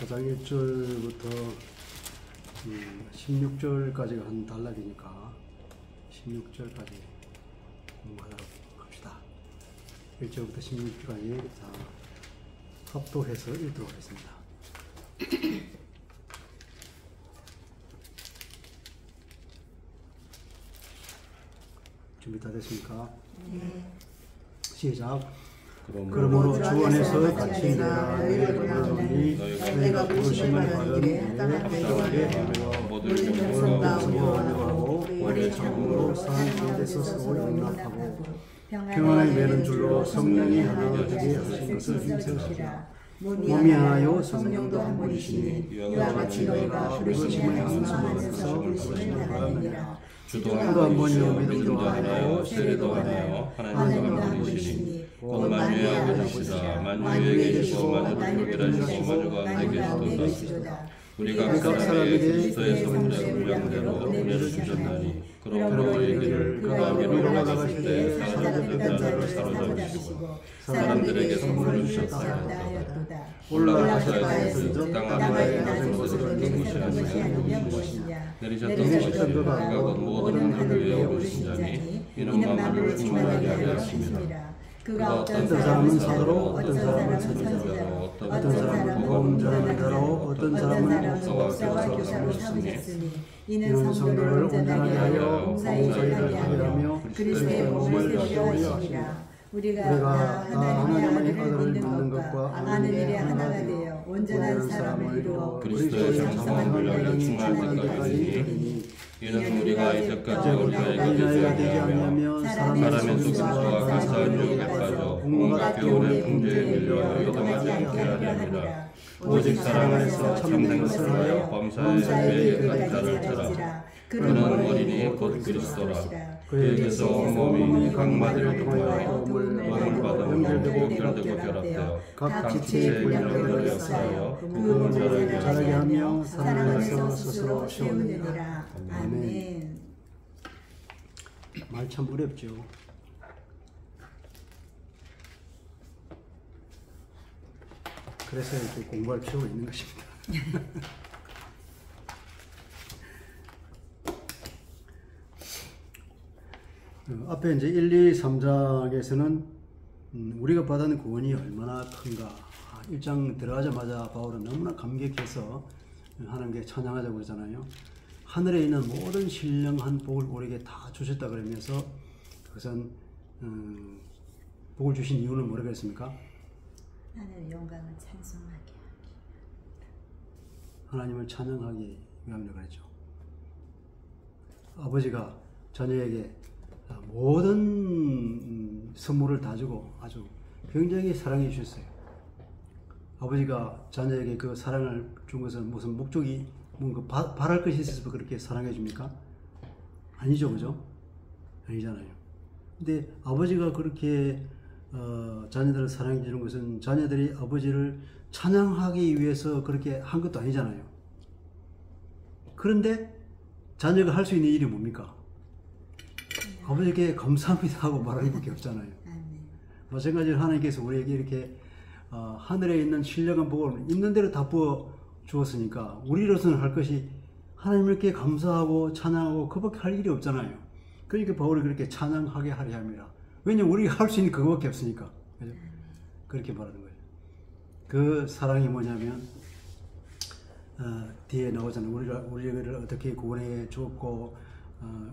4장 1절부터 16절까지가 한 단락이니까 16절까지 공부하도록 합시다. 1절부터 16절까지 합독해서 읽도록 하겠습니다. 준비 다 됐습니까? 네. 시작. 그러므로 주 안에서 같이 내가 너희를 부르노니 너희가 부르심을 받은 일에 합당하게 하며 모든 정성과 원하고 오래 참음으로 사람 가운데서 서로 용납하고 평안의 매는 줄로 성령이 하나 되게 하신 것을 힘쓰시라. 몸이 하나요 성령도 한 분이시니 이와 같이 너희가 부르심을 양성하면서 부르심을 받느니라. 주도 한 분이요 믿음도 하나요 세례도 하나요 하나님도 한 분이시니 곧 만유의 아버지시라. 만유에 계시고 마주도 교회라시고 마주가 안에 계시도다. 우리가 각 사람에게 그리스도의 성령의 분량대로 은혜를 주셨나니 그러므로 너희를 그가 위로 나가실 때 사로잡혔던 자를 사로잡으시고 사람들에게 선물을 주셨사옵나이다. 올라가셔서 땅하에 낮은 곳으로 내리셨던 것이냐 내리셨던 그가 곧 모든 하늘에 오르신 자니 이는 만물을 충만하게 하려 하심이라. 그가 어떤 사람은 사도로 어떤 사람은 선지자로 어떤 사람은 보험자로 어떤 사람은 목사와 교사로 삼으셨으니 이는 성도를 온전하게 하여 봉사에 일하게 하며 그리스도의 몸을 이루려 하심이라. 우리가 하나님의 아들을 믿는 것과 아는 일에 하나가 되어 온전한 사람을 이루어 그리스도의 장성한 분량이 충만할 때까지 이르리니 이는 우리가 이제까지 우리에게 되지 않으며 사람의 속임수와 가사한 유혹에 빠져 온갖 교훈의 풍조에 밀려 요동하지 않게 하려 함이라. 오직 사랑 안에서 참된 것을 하여 범사에 계획한 자를 찾아. 그는 어린이 곧 그리스도라. 그에게서 몸이 각 마디를 통하여 도움을 받아 연결되고 결합되어 각 지체의 분량을 역사하여 그 자라게 하며 사랑 안에서 스스로 세우느니라. 아멘. 말 참 어렵죠. 그래서 이렇게 공부할 필요가 있는 것입니다. 앞에 이제 1, 2, 3장에서는 우리가 받은 구원이 얼마나 큰가. 1장 들어가자마자 바울은 너무나 감격해서 하나님께 찬양하자고 그러잖아요. 하늘에 있는 모든 신령한 복을 우리에게 다 주셨다 그러면서 그것은 복을 주신 이유는 뭐라고 했습니까? 하늘 영광을 찬송하게 하기. 하나님을 찬양하기 위함이라고 그랬죠. 아버지가 자녀에게 모든 선물을 다 주고 아주 굉장히 사랑해 주셨어요. 아버지가 자녀에게 그 사랑을 준 것은 무슨 목적이 뭔가 바랄 것이 있어서 그렇게 사랑해 줍니까? 아니죠, 그죠? 아니잖아요. 근데 아버지가 그렇게 자녀들을 사랑해 주는 것은 자녀들이 아버지를 찬양하기 위해서 그렇게 한 것도 아니잖아요. 그런데 자녀가 할 수 있는 일이 뭡니까? 아버지께 감사합니다 하고 말하는 밖에 없잖아요. 마찬가지로 하나님께서 우리에게 이렇게 하늘에 있는 신령한 복을 있는 대로 다 부어 주었으니까 우리로서는 할 것이 하나님께 감사하고 찬양하고 그밖에 할 일이 없잖아요. 그러니까 바울이 그렇게 찬양하게 하려 함이라. 왜냐면 우리가 할 수 있는 그거밖에 없으니까. 그죠? 그렇게 말하는 거예요. 그 사랑이 뭐냐면 뒤에 나오잖아요. 우리를 어떻게 구원해 주었고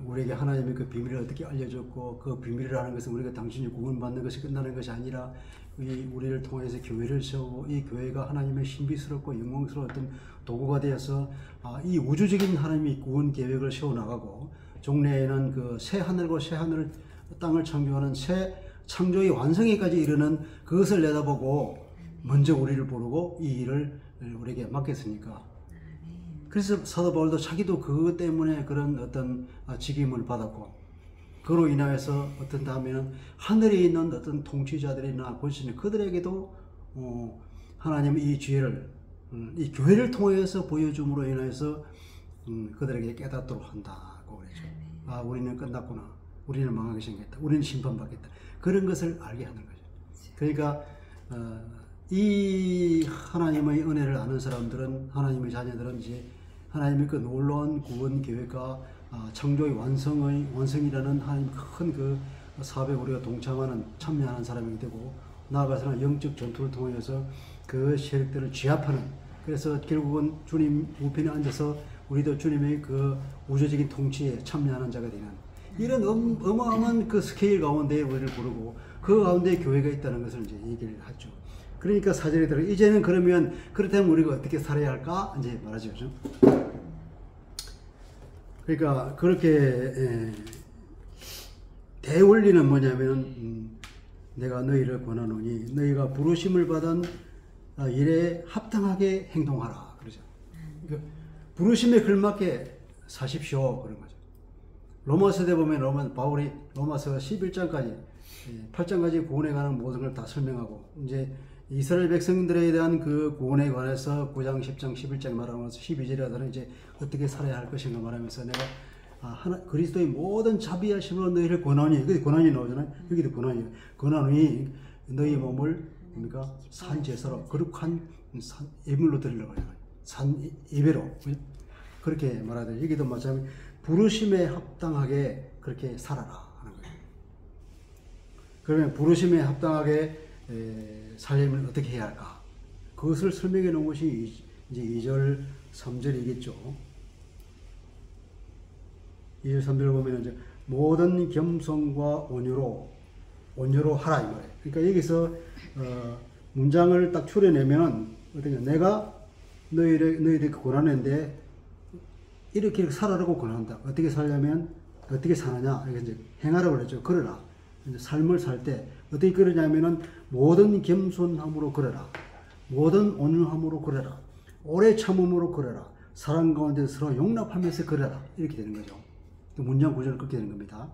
우리에게 하나님의 그 비밀을 어떻게 알려줬고 그 비밀을 아는 것은 우리가 당신이 구원받는 것이 끝나는 것이 아니라 우리를 통해서 교회를 세우고 이 교회가 하나님의 신비스럽고 영광스러웠던 도구가 되어서 이 우주적인 하나님의 구원 계획을 세워나가고 종래에는 그 새 하늘과 새 하늘 땅을 창조하는 새 창조의 완성에까지 이르는 그것을 내다보고 먼저 우리를 부르고 이 일을 우리에게 맡겼으니까. 그래서 사도 바울도 자기도 그것 때문에 그런 어떤 직임을 받았고 그로 인하여서 어떤 다음에는 하늘에 있는 어떤 통치자들이나 권신들 그들에게도 하나님의 이 지혜를 이 교회를 통해서 보여줌으로 인해서 그들에게 깨닫도록 한다고 그러죠. 아, 우리는 끝났구나. 우리는 망하게 생겼다. 우리는 심판받겠다. 그런 것을 알게 하는 거죠. 그러니까 이 하나님의 은혜를 아는 사람들은, 하나님의 자녀들은 이제 하나님의 그 놀라운 구원 계획과 창조의 완성이라는 하나님 큰 그 사업에 우리가 동참하는, 참여하는 사람이 되고, 나아가서는 영적 전투를 통해서 그 세력들을 제압하는, 그래서 결국은 주님 우편에 앉아서 우리도 주님의 그 우주적인 통치에 참여하는 자가 되는, 이런 어마어마한 그 스케일 가운데 우리를 부르고 그 가운데 교회가 있다는 것을 이제 얘기를 하죠. 그러니까 사절에 들어 이제는 그러면 그렇다면 우리가 어떻게 살아야 할까 이제 말하죠. 그렇죠? 그러니까 그렇게 대원리는 뭐냐면 내가 너희를 권하노니 너희가 부르심을 받은 일에 합당하게 행동하라 그러죠. 그러니까 부르심에 걸맞게 사십시오 그런 거죠. 로마서에 보면 바울이 로마서 11장까지 8장까지 구원에 관한 모든 걸 다 설명하고, 이제 이스라엘 백성들에 대한 그 구원에 관해서 9장, 10장, 11장 말하면서 12절에서는 이제 어떻게 살아야 할 것인가 말하면서 내가 그리스도의 모든 자비하심으로 너희를 권하니, 여기 권한이 나오잖아요. 여기도 권하니 너희 몸을 뭡니까? 산 제사로 거룩한 예물로 드리려고 해요. 산 예배로 그렇게 말하되, 여기도 마찬가지 부르심에 합당하게 그렇게 살아라 하는 거예요. 그러면 부르심에 합당하게 살려면 어떻게 해야 할까? 그것을 설명해 놓은 것이 이제 2절, 3절이겠죠. 2절, 3절을 보면 이제 모든 겸손과 온유로 하라 이 말이에요. 그러니까 여기서 문장을 딱 추려내면 어떻게, 내가 너희들 권하는데 이렇게 살아라고 권한다. 어떻게 살려면 어떻게 사느냐? 이렇게 이제 행하라고 그랬죠. 걸어라. 삶을 살 때 어떻게 걸으냐면은 모든 겸손함으로 걸어라. 모든 온유함으로 걸어라. 오래 참음으로 걸어라. 사랑 가운데 서로 용납하면서 걸어라. 이렇게 되는 거죠. 문장 구조를 그렇게 되는 겁니다.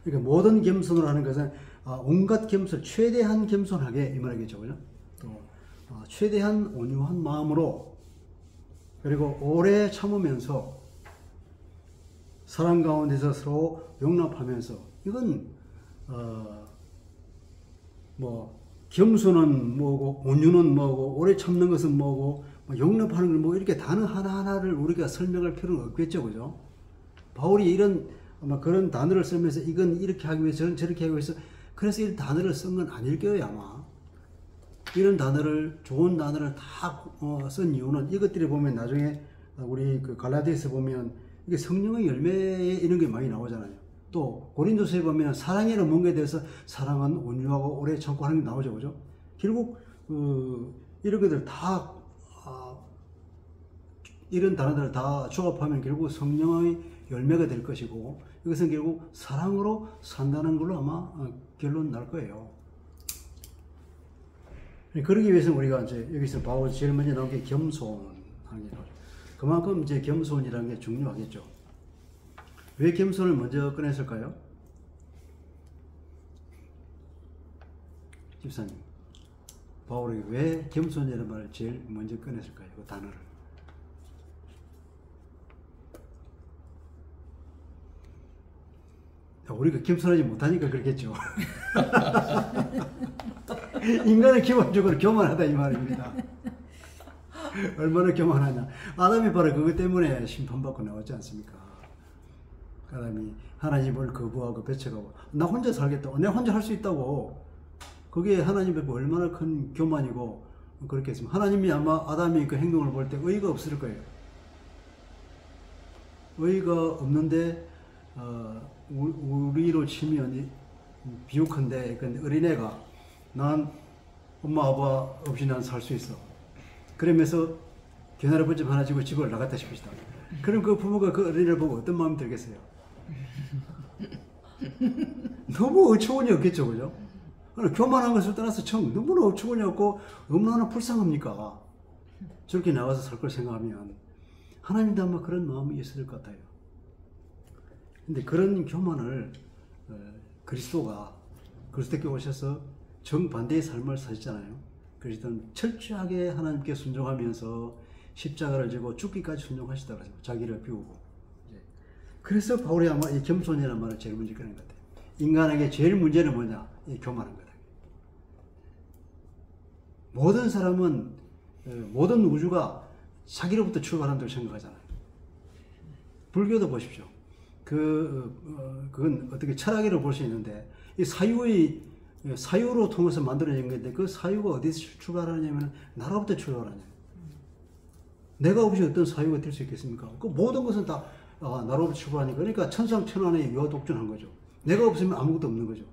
그러니까 모든 겸손으로 하는 것은 온갖 겸손, 최대한 겸손하게 이 말이겠죠. 그죠? 또 최대한 온유한 마음으로, 그리고 오래 참으면서 사랑 가운데서 서로 용납하면서, 이건 뭐 겸손은 뭐고 온유는 뭐고 오래 참는 것은 뭐고 용납하는 건 뭐, 이렇게 단어 하나하나를 우리가 설명할 필요는 없겠죠. 그죠? 바울이 이런 아마 그런 단어를 쓰면서 이건 이렇게 하기 위해서 저는 저렇게 하기 위해서 그래서 이 단어를 쓴 건 아닐 거예요 아마. 이런 단어를, 좋은 단어를 다 쓴 이유는, 이것들이 보면 나중에 우리 그 갈라디아서 보면 이게 성령의 열매에 이런 게 많이 나오잖아요. 또 고린도서에 보면 사랑에는 뭔가에 대해서 사랑은 온유하고 오래 참고 하는 게 나오죠. 그죠? 결국 이런 것들 다 이런 단어들을 다 조합하면 결국 성령의 열매가 될 것이고, 이것은 결국 사랑으로 산다는 걸로 아마 결론 날 거예요. 그러기 위해서 우리가 이제 여기서 바울 제일 먼저 나온 게 겸손하는 게 나오죠. 그만큼 이제 겸손이라는 게 중요하겠죠. 왜 겸손을 먼저 꺼냈을까요? 집사님, 바울이 왜 겸손이라는 말을 제일 먼저 꺼냈을까요? 그 단어를. 우리가 겸손하지 못하니까 그렇겠죠. 인간은 기본적으로 교만하다 이 말입니다. 얼마나 교만하냐. 아담이 바로 그것 때문에 심판받고 나왔지 않습니까? 아담이 하나님을 거부하고 배척하고 나 혼자 살겠다고, 내가 혼자 할 수 있다고. 그게 하나님 앞에 얼마나 큰 교만이고 그렇게 했으면, 하나님이 아마 아담이 그 행동을 볼 때 의의가 없을 거예요. 의의가 없는데 우리로 치면 비유컨대 어린애가 난 엄마 아빠 없이 난 살 수 있어. 그러면서 개나리 번점 하나 쥐고 집을 나갔다 싶으시다. 그럼 그 부모가 그 어린애를 보고 어떤 마음이 들겠어요? 너무 어처구니 없겠죠. 그죠? 교만한 것을 떠나서 너무나 어처구니 없고 얼마나 불쌍합니까? 저렇게 나가서 살 걸 생각하면 하나님도 아마 그런 마음이 있을 것 같아요. 근데 그런 교만을 그리스도께 오셔서 정반대의 삶을 사셨잖아요. 그리스도는 철저하게 하나님께 순종하면서 십자가를 지고 죽기까지 순종하시다고 하죠. 자기를 비우고. 그래서 바울이 아마 이 겸손이라는 말을 제일 먼저 꺼낸 것 같아요. 인간에게 제일 문제는 뭐냐? 이 교만한 거다. 모든 사람은 모든 우주가 자기로부터 출발한다고 생각하잖아요. 불교도 보십시오. 그건 어떻게 철학으로 볼 수 있는데 이 사유로 통해서 만들어진 건데 그 사유가 어디서 출발하냐면 나로부터 출발하냐. 내가 없이 어떤 사유가 될 수 있겠습니까? 그 모든 것은 다 나로부터 출발하니까 그러니까 천상천안의 유아독존한 거죠. 내가 없으면 아무것도 없는 거죠.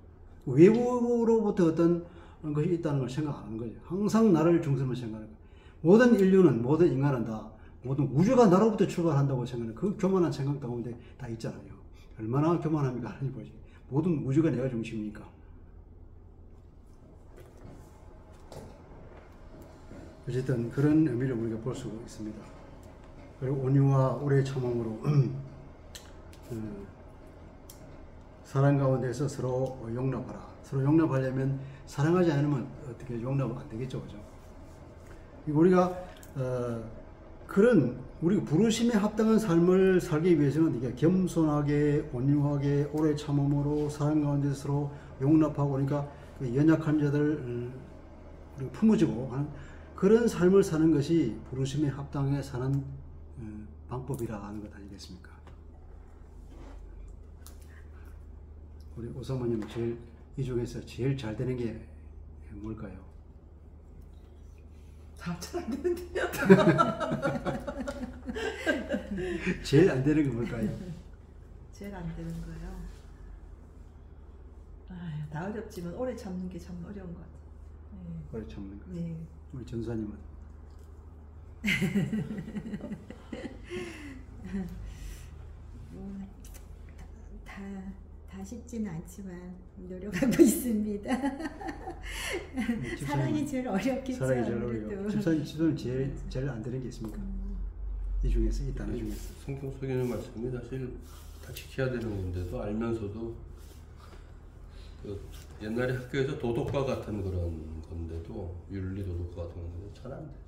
외부로부터 어떤 것이 있다는 걸 생각 안 하는 거죠. 항상 나를 중심으로 생각하는 거예요. 모든 인류는 모든 인간은 다 모든 우주가 나로부터 출발한다고 생각하는 그 교만한 생각 가운데 다 있잖아요. 얼마나 교만합니까? 하나님 보지. 모든 우주가 내가 중심이니까. 어쨌든 그런 의미를 우리가 볼 수 있습니다. 그리고 온유와 오래 참음으로 사랑 가운데서 서로 용납하라. 서로 용납하려면 사랑하지 않으면 어떻게 용납 안 되겠죠, 그죠? 우리가 그런 우리 부르심에 합당한 삶을 살기 위해서는 이게 겸손하게, 온유하게, 오래 참음으로 사랑 가운데서 서로 용납하고 그러니까 그 연약한 자들 품어주고 하는 그런 삶을 사는 것이 부르심에 합당해 사는 방법이라 하는 것 아니겠습니까? 우리 오사모님 이 중에서 제일 잘 되는 게 뭘까요? 다 잘 안 되는데요. 제일 안 되는 게 뭘까요? 제일 안 되는 거요. 다 어렵지만 오래 참는 게 참 어려운 것 같아요. 네. 오래 참는 거. 네. 우리 전사님은 다 쉽지는 않지만 노력하고 있습니다. 사랑이 제일 어렵겠죠. 사랑이 제일 어려워요. 집사님 제일 안 되는 게 있습니까? 이 중에서 이 단어 중에서 성경 속에 있는 말씀이 사실 다 지켜야 되는 건데도 알면서도 그 옛날에 학교에서 도덕과 같은 그런 건데도 윤리 도덕과 같은 건데 잘 안 되지.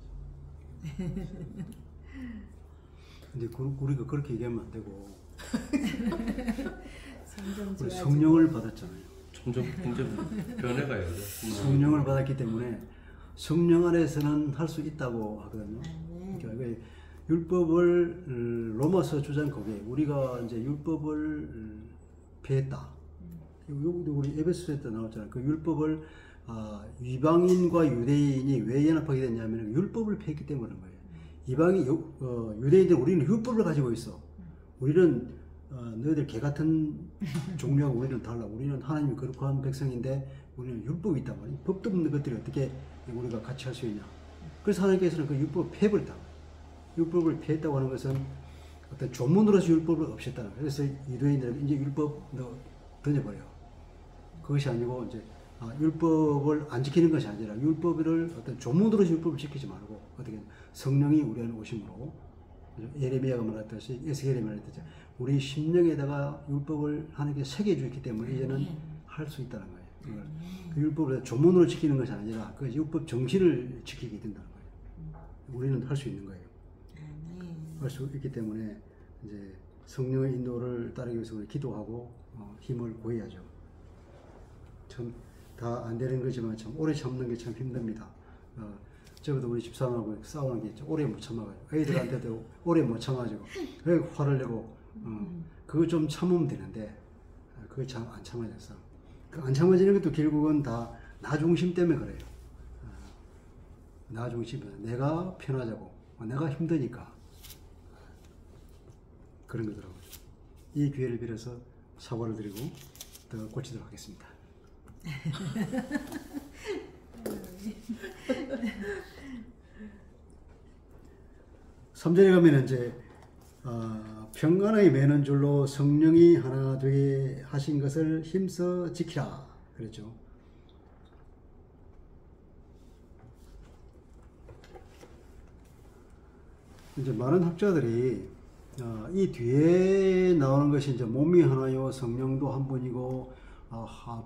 근데 우리가 그렇게 얘기하면 안 되고 우리 성령을 받았잖아요. 점점 이제 변해가요. 성령을 받았기 때문에 성령 안에서는 할 수 있다고 하거든요. 그러니까 율법을 로마서 주장 거기에 우리가 이제 율법을 폐했다. 여기도 우리 에베소서 때 나왔잖아요. 그 율법을 이방인과 유대인이 왜 연합하게 됐냐면 율법을 폐했기 때문에 그런 거예요. 유대인들 우리는 율법을 가지고 있어. 우리는 너희들 개 같은 종류하고 우리는 달라. 우리는 하나님이 거룩한 백성인데 우리는 율법이 있단 말이에요. 법도 없는 것들이 어떻게 우리가 같이 할 수 있냐. 그래서 하나님께서는 그 율법을 폐해버렸다. 율법을 폐했다고 하는 것은 어떤 조문으로서 율법을 없앴다는 거예요. 그래서 유대인들은 이제 율법 던져버려. 그것이 아니고 이제 율법을 안 지키는 것이 아니라 율법을 어떤 조문으로서 율법을 지키지 말고 어떻게 성령이 우리 안에 오심으로 예레미야가 말했듯이 에스겔이 말했듯이 우리 심령에다가 율법을 하나님께 새겨주었기 때문에 이제는 할 수 있다는 거예요. 그 율법을 조문으로 지키는 것이 아니라 그 율법 정신을 지키게 된다는 거예요. 우리는 할 수 있는 거예요. 할 수 있기 때문에 이제 성령의 인도를 따르기 위해서 우리 기도하고 힘을 구해야죠. 참 다 안 되는 거지만 참 오래 참는 게 참 힘듭니다. 저도 우리 집사람하고 싸우는 게 오래 못 참아가지고 애들한테도 오래 못 참아가지고 왜 화를 내고 그거 좀 참으면 되는데 그거 참 안 참아졌어. 그 안 참아지는 것도 결국은 다 나 중심 때문에 그래요. 나 중심, 내가 편하자고, 내가 힘드니까 그런 거더라고요. 이 기회를 빌어서 사과를 드리고 더 고치도록 하겠습니다. 3절에 가면 이제 평안하게 매는 줄로 성령이 하나 되게 하신 것을 힘써 지키라 그랬죠. 이제 많은 학자들이 이 뒤에 나오는 것이 이제 몸이 하나요, 성령도 한 분이고,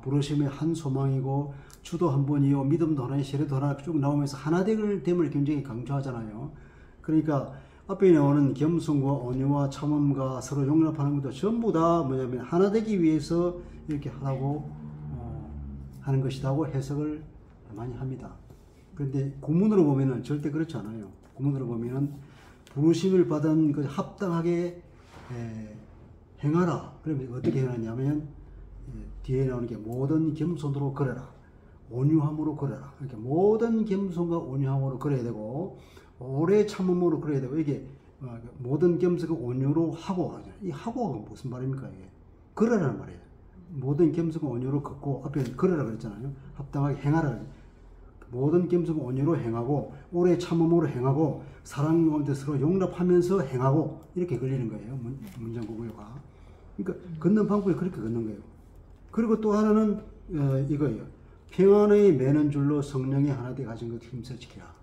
부르심의 한 소망이고, 주도 한 분이요, 믿음도 하나요, 세례도 하나 쭉 나오면서 하나됨을 굉장히 강조하잖아요. 그러니까 앞에 나오는 겸손과 온유와 참음과 서로 용납하는 것도 전부 다 뭐냐면 하나 되기 위해서 이렇게 하라고 하는 것이라고 해석을 많이 합니다. 그런데 구문으로 보면은 절대 그렇지 않아요. 구문으로 보면은 부르심을 받은 그 합당하게 행하라. 그러면 어떻게 행하냐면 뒤에 나오는 게 모든 겸손으로 걸어라. 온유함으로 걸어라. 이렇게 모든 겸손과 온유함으로 걸어야 되고 오래 참음으로 걸어야 되고 이게 모든 겸손과 온유로 하고 하죠. 이 하고가 무슨 말입니까 이게? 걸어라는 말이에요. 모든 겸손과 온유로 걷고 앞에 걸어라 그랬잖아요. 합당하게 행하라. 모든 겸손과 온유로 행하고 오래 참음으로 행하고 사랑 가운데 서로 용납하면서 행하고 이렇게 걸리는 거예요. 문장구구요가. 그러니까 걷는 방법이 그렇게 걷는 거예요. 그리고 또 하나는 이거예요. 평안의 매는 줄로 성령이 하나 되게 가진 것 힘써 지키라.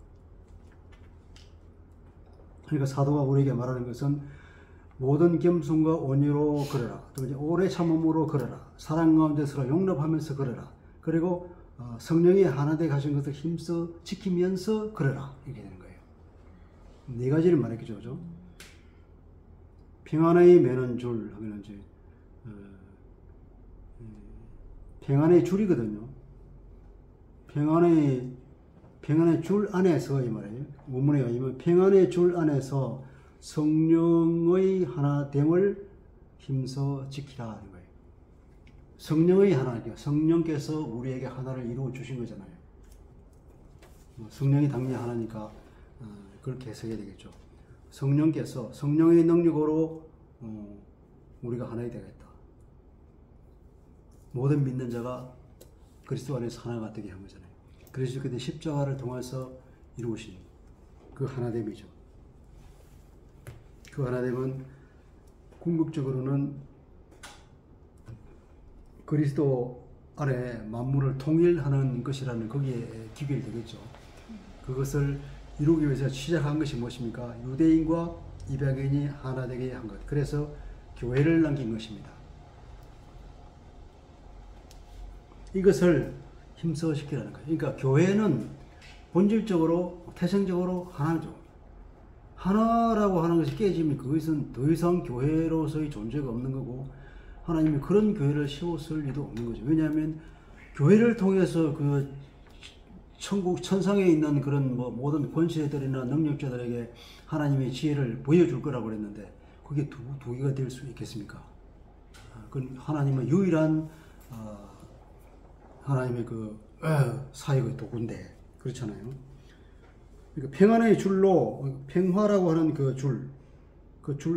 그러니까 사도가 우리에게 말하는 것은 모든 겸손과 온유로 걸어라. 또 이제 오래 참음으로 걸어라. 사랑 가운데 서로 용납하면서 걸어라. 그리고 성령이 하나 되게 가진 것을 힘써 지키면서 걸어라. 이렇게 되는 거예요. 네 가지를 말했겠죠. 그죠? 평안의 매는 줄 하면 이제 평안의 줄이거든요. 평안의 줄 안에서 이 말이에요. 원문에 의하면 평안의 줄 안에서 성령의 하나됨을 힘써 지키라 하는 거예요. 성령의 하나, 성령께서 우리에게 하나를 이루어 주신 거잖아요. 성령이 당연히 하나니까 그렇게 해석해야 되겠죠. 성령께서 성령의 능력으로 우리가 하나가 되겠다. 모든 믿는 자가 그리스도 안에서 하나가 되게 한 거잖아요. 그래서 그때 십자가를 통해서 이루신 그 하나됨이죠. 그 하나됨은 궁극적으로는 그리스도 안에 만물을 통일하는 것이라는 거기에 기별되겠죠. 그것을 이루기 위해서 시작한 것이 무엇입니까? 유대인과 이방인이 하나 되게 한 것. 그래서 교회를 남긴 것입니다. 이것을 힘써 지키라는 거예요. 그러니까 교회는 본질적으로 태생적으로 하나죠. 하나라고 하는 것이 깨지면 그것은 더 이상 교회로서의 존재가 없는 거고 하나님이 그런 교회를 세웠을 리도 없는 거죠. 왜냐하면 교회를 통해서 그 천국 천상에 있는 그런 모든 권세들이나 능력자들에게 하나님의 지혜를 보여줄 거라고 그랬는데 그게 두 개가 될 수 있겠습니까? 그건 하나님은 유일한 하나님의 그 사역의 도구인데 그렇잖아요. 그러니까 평안의 줄로 평화라고 하는 그 줄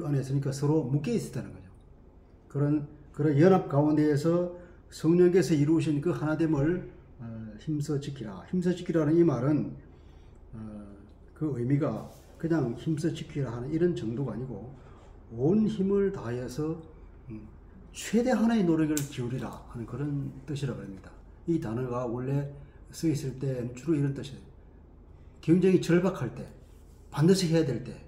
안에서 그러니까 서로 묶여 있었다는 거죠. 그런 연합 가운데에서 성령께서 이루신 그 하나됨을 힘써 지키라. 힘써 지키라는 이 말은 그 의미가 그냥 힘써 지키라 하는 이런 정도가 아니고 온 힘을 다해서 최대 하나의 노력을 기울이라 하는 그런 뜻이라고 합니다. 이 단어가 원래 쓰여 있을 때 주로 이런 뜻이에요. 굉장히 절박할 때, 반드시 해야 될 때,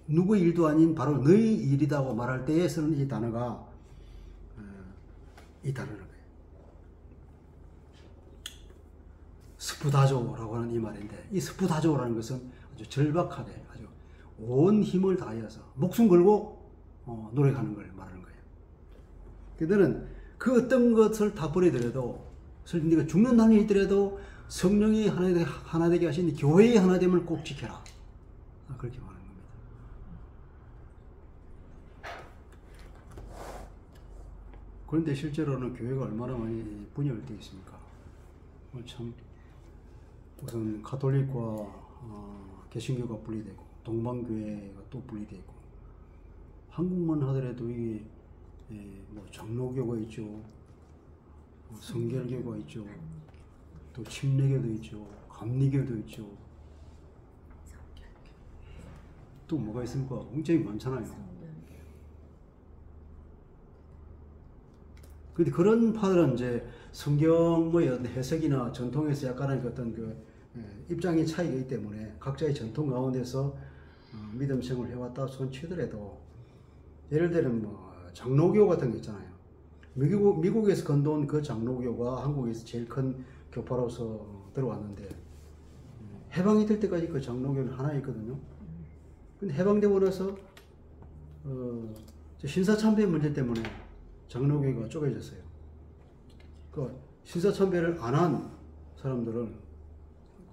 누구의 일도 아닌 바로 너희 일이라고 말할 때에 쓰는 이 단어가 이 단어는 거예요. 스푸다조라고 하는 이 말인데 이 스푸다조라는 것은 아주 절박하게 아주 온 힘을 다해서 목숨 걸고 노력하는 걸 말하는 거예요. 그들은 그 어떤 것을 다 버리더라도 네가 죽는 날이 있더라도 성령이 하나 되게 하신 교회의 하나됨을 꼭 지켜라. 그렇게 말하는 겁니다. 그런데 실제로는 교회가 얼마나 많이 분열되어 있습니까? 참 우선 가톨릭과 개신교가 분리되고 동방교회가 또 분리되고 한국만 하더라도 이게 장로교가 있죠, 성결교가 있죠, 또 침례교도 있죠, 감리교도 있죠. 또 뭐가 있습니까? 굉장히 많잖아요. 근데 그런 파들은 이제 성경의 어떤 해석이나 전통에서 약간의 어떤 입장의 차이가 있기 때문에 각자의 전통 가운데서 믿음 생활을 해왔다 손치더라도 예를 들면 장로교 같은 거 있잖아요. 미국에서 건너온 그 장로교가 한국에서 제일 큰 교파로서 들어왔는데 해방이 될 때까지 그 장로교는 하나 있거든요. 근데 해방되고 나서 신사참배 문제 때문에 장로교가 쪼개졌어요. 그 신사참배를 안 한 사람들은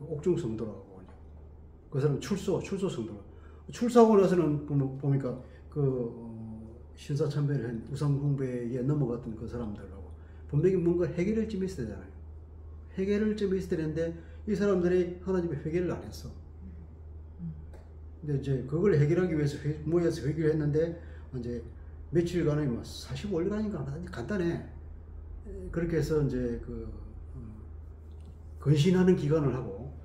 옥중 성도라고 그 사람 출소 성도. 출소하고 나서는 보니까 신사참배를 우상숭배에 넘어갔던 그 사람들하고 분명히 뭔가 해결을 좀 있어야 되잖아요. 해결을 좀 있어야 되는데 이 사람들이 하나님의 회개를 안 했어. 근데 이제 그걸 해결하기 위해서 모여서 회개를 했는데 이제 며칠간에 45일간인가 간단해. 그렇게 해서 이제 근신하는 기간을 하고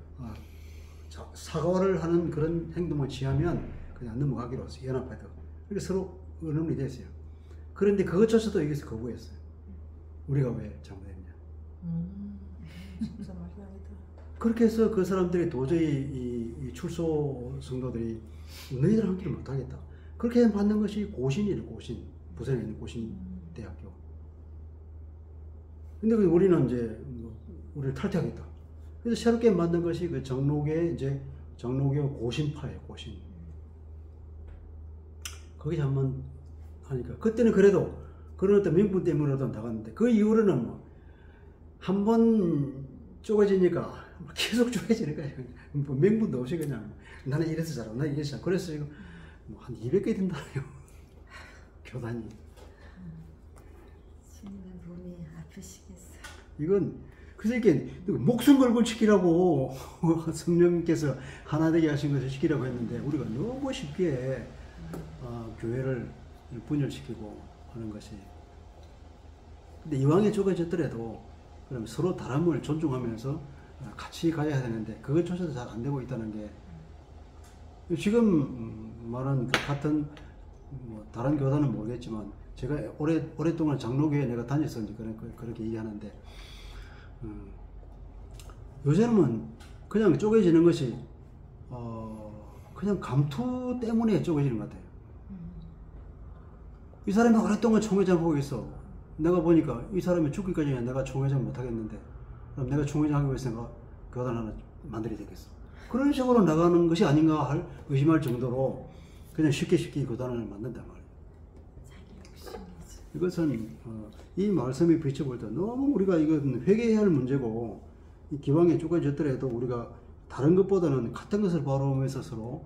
사과를 하는 그런 행동을 취하면 그냥 넘어가기로 했어요. 연합해도. 그래서 서로 의논이 됐어요. 그런데 그것조차도 여기서 거부했어요. 우리가 왜 잘못했냐. 진짜 말이 아니다. 그렇게 해서 그 사람들이 도저히 이 출소 성도들이 너희들 함께 못하겠다. 그렇게 만든 것이 고신이에요. 고신. 부산에 있는 고신대학교. 근데 우리는 이제 우리를 탈퇴하겠다. 그래서 새롭게 만든 것이 그 장로교 고신파예요. 고신. 거기서 한번 하니까 그때는 그래도 그런 어떤 명분 때문에라도 나갔는데 그 이후로는 한 번 쪼개지니까 계속 쪼개지니까 뭐 명분도 없이 그냥 나는 이래서 잘하고 나는 이래서 잘하고 그래서 이거 한 200개 된다네요. 교단이. 주님의 몸이 아프시겠어요. 이건 그래서 이렇게 목숨 걸고 지키라고 성령님께서 하나 되게 하신 것을 지키라고 했는데 우리가 너무 쉽게 교회를 분열시키고 하는 것이. 근데 이왕에 쪼개졌더라도 그럼 서로 다름을 존중하면서 같이 가야 되는데 그것조차도 잘 안 되고 있다는 게 지금 말한 그 같은 다른 교단은 모르겠지만 제가 오랫동안 장로교에 내가 다녔었는지 그렇게 얘기하는데 요새는 그냥 쪼개지는 것이 그냥 감투 때문에 쪼개지는 것 같아요. 이 사람이 오랫동안 총회장 하고 있어. 내가 보니까 이 사람이 죽기까지 내가 총회장 못 하겠는데 그럼 내가 총회장 하기 위해서 내가 교단 하나 만들어야 되겠어. 그런 식으로 나가는 것이 아닌가 의심할 정도로 그냥 쉽게 교단을 만든단 말이에요. 이것은 이 말씀에 비춰볼 때 너무 우리가 이건 회개해야 할 문제고 기왕에 쪼개졌더라도 우리가 다른 것보다는 같은 것을 바라보면서 서로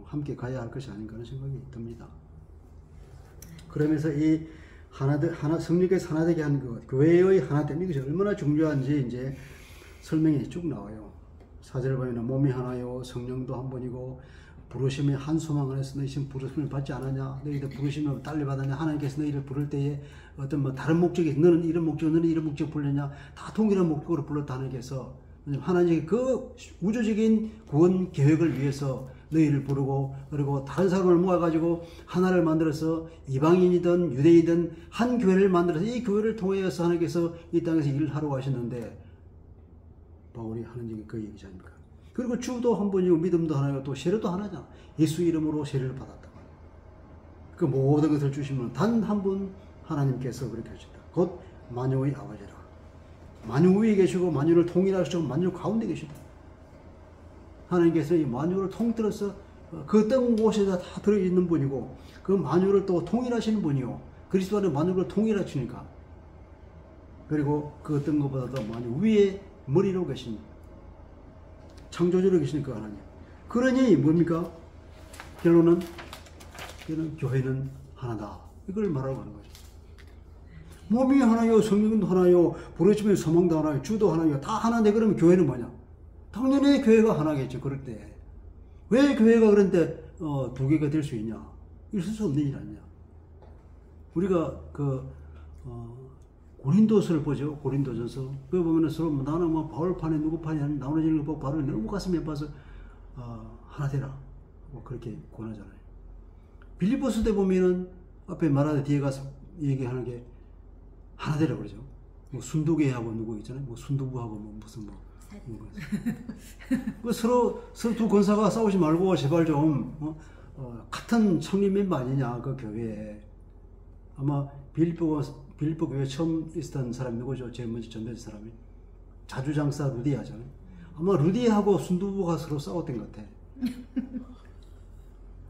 함께 가야 할 것이 아닌가 하는 생각이 듭니다. 그러면서 이 성령께서 하나 되게 한 것, 교회의 하나됨, 이것이 얼마나 중요한지 이제 설명이 쭉 나와요. 4절 보면 몸이 하나요, 성령도 한 분이고, 부르심의 한 소망 안에서 너희 부르심을 받지 않았냐? 너희들 부르심을 달리 받았냐? 하나님께서 너희를 부를 때에 어떤 다른 목적이, 너는 이런 목적, 너는 이런 목적 불렀냐? 다 동일한 목적으로 불렀다 하나님께서. 하나님의 그 우주적인 구원 계획을 위해서 너희를 부르고 그리고 다른 사람을 모아가지고 하나를 만들어서 이방인이든 유대인이든 한 교회를 만들어서 이 교회를 통해서 하나님께서 이 땅에서 일을 하러 가시는데 바울이 하는 얘기 그 얘기지 아닙니까? 그리고 주도 한 분이고 믿음도 하나요. 또 세례도 하나잖아. 예수 이름으로 세례를 받았다. 그 모든 것을 주시면 단 한 분 하나님께서 그렇게 하신다. 곧 만유의 아버지라. 만유 위에 계시고 만유를 통일하시고 만유 가운데 계시다. 하나님께서 이 만유를 통틀어서 그 어떤 곳에다 다 들어있는 분이고 그 만유를 또 통일하시는 분이요. 그리스도 안에 만유를 통일하시니까. 그리고 그 어떤 것보다도 만유 위에 머리로 계신 창조주로 계시는 그 하나님. 그러니 뭡니까? 결론은 교회는 하나다. 이걸 말하고 하는 거죠. 몸이 하나요, 성령도 하나요, 부르심의 소망도 하나요, 주도 하나요, 다 하나인데 그러면 교회는 뭐냐? 당연히 교회가 하나겠죠. 그럴 때 왜 교회가 그런데 두 개가 될 수 있냐? 있을 수 없는 일 아니냐? 우리가 고린도서를 보죠. 고린도전서. 그 보면은 서로 나는 바울 판에 누구 판에 나오는 걸 보고 바울이 너무 가슴이 아파서 하나 되라. 그렇게 권하잖아요. 빌립보서 때 보면은 앞에 말하다 뒤에 가서 얘기하는 게 하나 되라 그러죠. 순두개하고 누구 있잖아요. 순두부하고 무슨 서로 두 권사가 싸우지 말고 제발 좀 같은 창립 멤버 아니냐 그 교회에. 아마 빌립보 교회 처음 있었던 사람이 누구죠? 제일 먼저 전도된 사람이 자주장사 루디아잖아요. 아마 루디아하고 순두부가 서로 싸웠던 것 같아.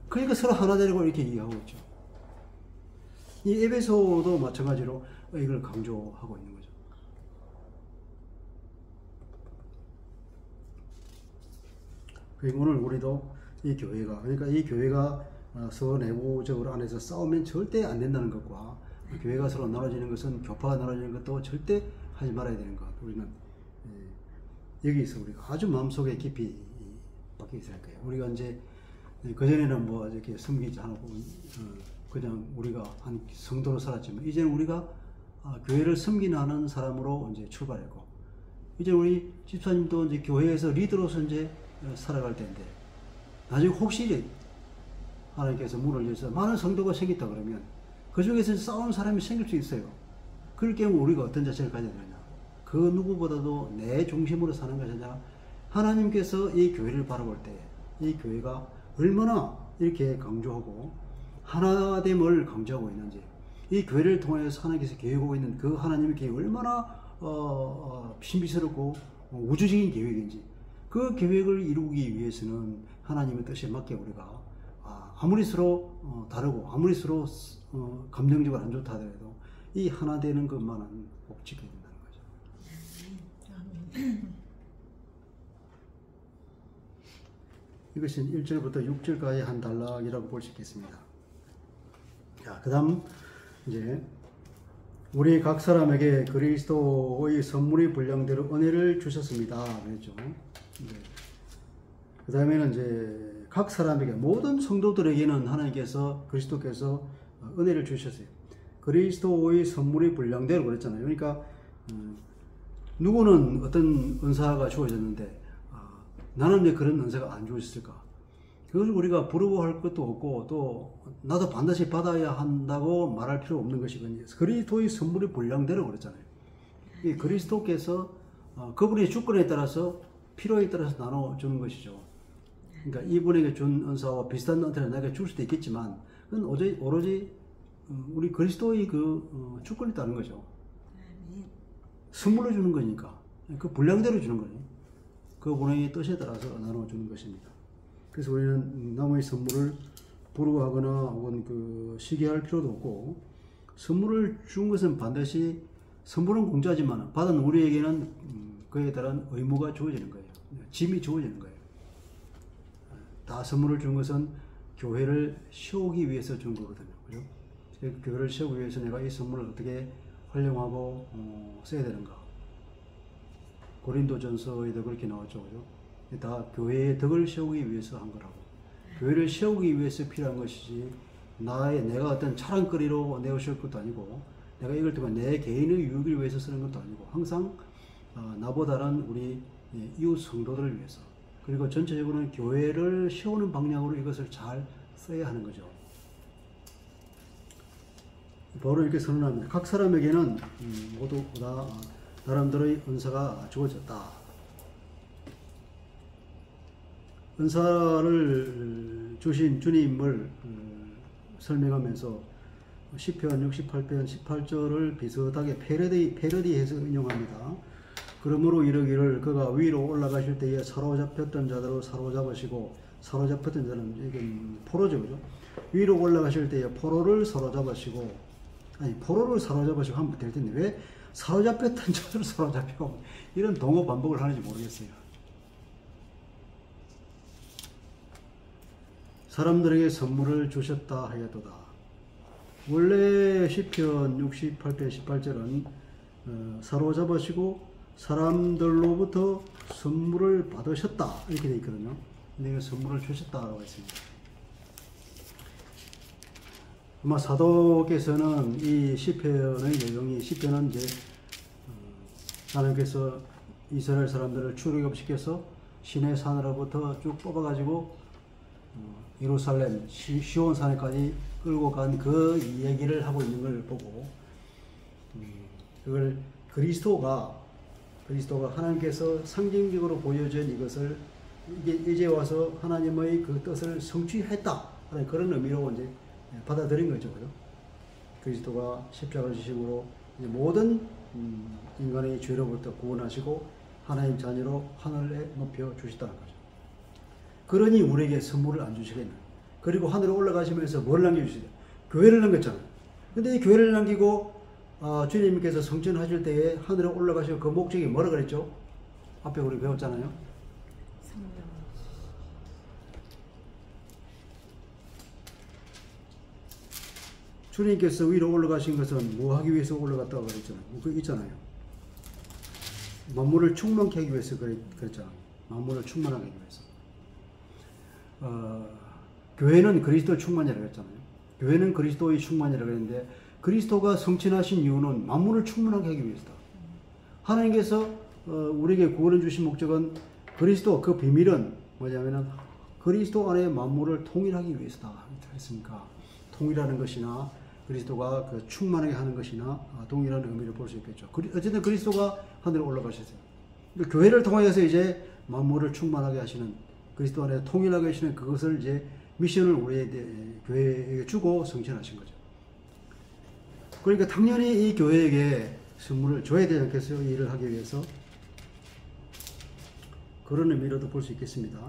그러니까 서로 하나 되려고 이렇게 얘기하고 있죠. 이 에베소도 마찬가지로 이걸 강조하고 있는 거죠. 그리고 오늘 우리도 이 교회가, 그러니까 이 교회가 서로 내부적으로 안에서 싸우면 절대 안 된다는 것과 교회가 서로 나눠지는 것은 교파가 나눠지는 것도 절대 하지 말아야 되는 것. 우리는 여기서 우리가 아주 마음속에 깊이 박혀 있을 거예요. 우리가 이제 그전에는 뭐 이렇게 섬기지 않고 그냥 우리가 한 성도로 살았지만 이제는 우리가 교회를 섬기는 사람으로 이제 출발했고, 이제 우리 집사님도 이제 교회에서 리더로서 이제 살아갈 때인데, 나중에 혹시 하나님께서 문을 열어서 많은 성도가 생겼다 그러면 그 중에서 싸우는 사람이 생길 수 있어요. 그럴 경우 우리가 어떤 자세를 가져야 되느냐? 그 누구보다도 내 중심으로 사는 것이냐? 하나님께서 이 교회를 바라볼 때 이 교회가 얼마나 이렇게 강조하고 하나됨을 강조하고 있는지, 이 교회를 통해서 하나님께서 계획하고 있는 그 하나님의 계획이 얼마나 신비스럽고 우주적인 계획인지, 그 계획을 이루기 위해서는 하나님의 뜻에 맞게 우리가 아무리 서로 다르고 아무리 서로 감정적으로 안 좋다 하더라도 이 하나 되는 것만은 꼭 지켜야 된다는 거죠. 이것은 1절부터 6절까지 한 단락이라고 볼 수 있겠습니다. 자, 그 다음 이제 우리 각 사람에게 그리스도의 선물이 분량대로 은혜를 주셨습니다. 그랬죠. 그 다음에는 이제 각 사람에게, 모든 성도들에게는 하나님께서, 그리스도께서 은혜를 주셨어요. 그리스도의 선물이 분량대로 그랬잖아요. 그러니까 누구는 어떤 은사가 주어졌는데 나는 왜 그런 은사가 안 주어졌을까? 그걸 우리가 부러워할 것도 없고 또 나도 반드시 받아야 한다고 말할 필요 없는 것이거든요. 그리스도의 선물이 분량대로 그랬잖아요. 이 그리스도께서 그분의 주권에 따라서, 필요에 따라서 나눠주는 것이죠. 그러니까 이분에게 준 은사와 비슷한 은혜를 나에게 줄 수도 있겠지만 그건 오로지 우리 그리스도의 그 주권에 따른 거죠. 선물로 주는 거니까 그 분량대로 주는 거예요. 그분의 뜻에 따라서 나눠주는 것입니다. 그래서 우리는 남의 선물을 부러워하거나 혹은 그 시기할 필요도 없고, 선물을 준 것은 반드시, 선물은 공짜지만 받은 우리에게는 그에 따른 의무가 주어지는 거예요. 짐이 주어지는 거예요. 다 선물을 준 것은 교회를 세우기 위해서 준 거거든요. 그죠? 교회를 세우기 위해서 내가 이 선물을 어떻게 활용하고 써야 되는가. 고린도전서에도 그렇게 나왔죠. 그죠? 다 교회의 덕을 세우기 위해서 한 거라고. 교회를 세우기 위해서 필요한 것이지 내가 어떤 자랑거리로 내어줄 것도 아니고, 내가 이걸 통해 내 개인의 유익을 위해서 쓰는 것도 아니고, 항상 나보다는 우리 이웃 성도들을 위해서, 그리고 전체적으로는 교회를 세우는 방향으로 이것을 잘 써야 하는 거죠. 바로 이렇게 선언합니다. 각 사람에게는 모두 다 나름대로의 은사가 주어졌다. 은사를 주신 주님을 설명하면서 시편 68편 18절을 비슷하게 패러디해서 인용합니다. 그러므로 이르기를 그가 위로 올라가실 때에 사로잡혔던 자들을 사로잡으시고, 사로잡혔던 자는 이건 포로죠, 그죠? 위로 올라가실 때에 포로를 사로잡으시고, 포로를 사로잡으시고 하면 될 텐데 왜 사로잡혔던 자들을 사로잡히고 이런 동어 반복을 하는지 모르겠어요. 사람들에게 선물을 주셨다 하였도다. 원래 시편 68편 18절은 사로잡으시고 사람들로부터 선물을 받으셨다 이렇게 되어 있거든요. 근데 선물을 주셨다라고 했습니다. 아마 사도께서는 이 시편의 내용이, 시편은 이제 하나님께서 이스라엘 사람들을 출애굽시켜서 시내 산으로부터 쭉 뽑아가지고 예루살렘 시온 산에까지 끌고 간 그 얘기를 하고 있는 걸 보고, 그걸 그리스도가 하나님께서 상징적으로 보여준 이것을 이제 와서 하나님의 그 뜻을 성취했다 그런 의미로 이제 받아들인 거죠. 그리스도가 십자가 지심으로 모든 인간의 죄로부터 구원하시고 하나님 자녀로 하늘에 높여 주시다는 거죠. 그러니 우리에게 선물을 안 주시겠나? 그리고 하늘에 올라가시면서 뭘 남겨주시냐? 교회를 남겼잖아요. 근데 이 교회를 남기고 주님께서 성천하실 때에 하늘에 올라가시고 그 목적이 뭐라 그랬죠? 앞에 우리 배웠잖아요. 주님께서 위로 올라가신 것은 뭐 하기 위해서 올라갔다고 그랬잖아요. 그 있잖아요. 만물을 충만케 하기 위해서 그랬잖아요. 만물을 충만하게 하기 위해서. 교회는 그리스도 충만이라고 했잖아요. 교회는 그리스도의 충만이라고 했는데 그리스도가 성취하신 이유는 만물을 충만하게 하기 위해서다. 하나님께서 우리에게 구원을 주신 목적은 그리스도, 그 비밀은 뭐냐면은 그리스도 안에 만물을 통일하기 위해서다 했으니까 통일하는 것이나 그리스도가 그 충만하게 하는 것이나 동일한 의미를 볼 수 있겠죠. 어쨌든 그리스도가 하늘에 올라가셨어요. 교회를 통해서 이제 만물을 충만하게 하시는, 그리스도 안에 통일하게 하시는 그것을 이제 미션을 우리 교회에게 주고 성취하신 거죠. 그러니까 당연히 이 교회에게 선물을 줘야 되지 않겠어요? 이 일을 하기 위해서. 그런 의미로도 볼 수 있겠습니다.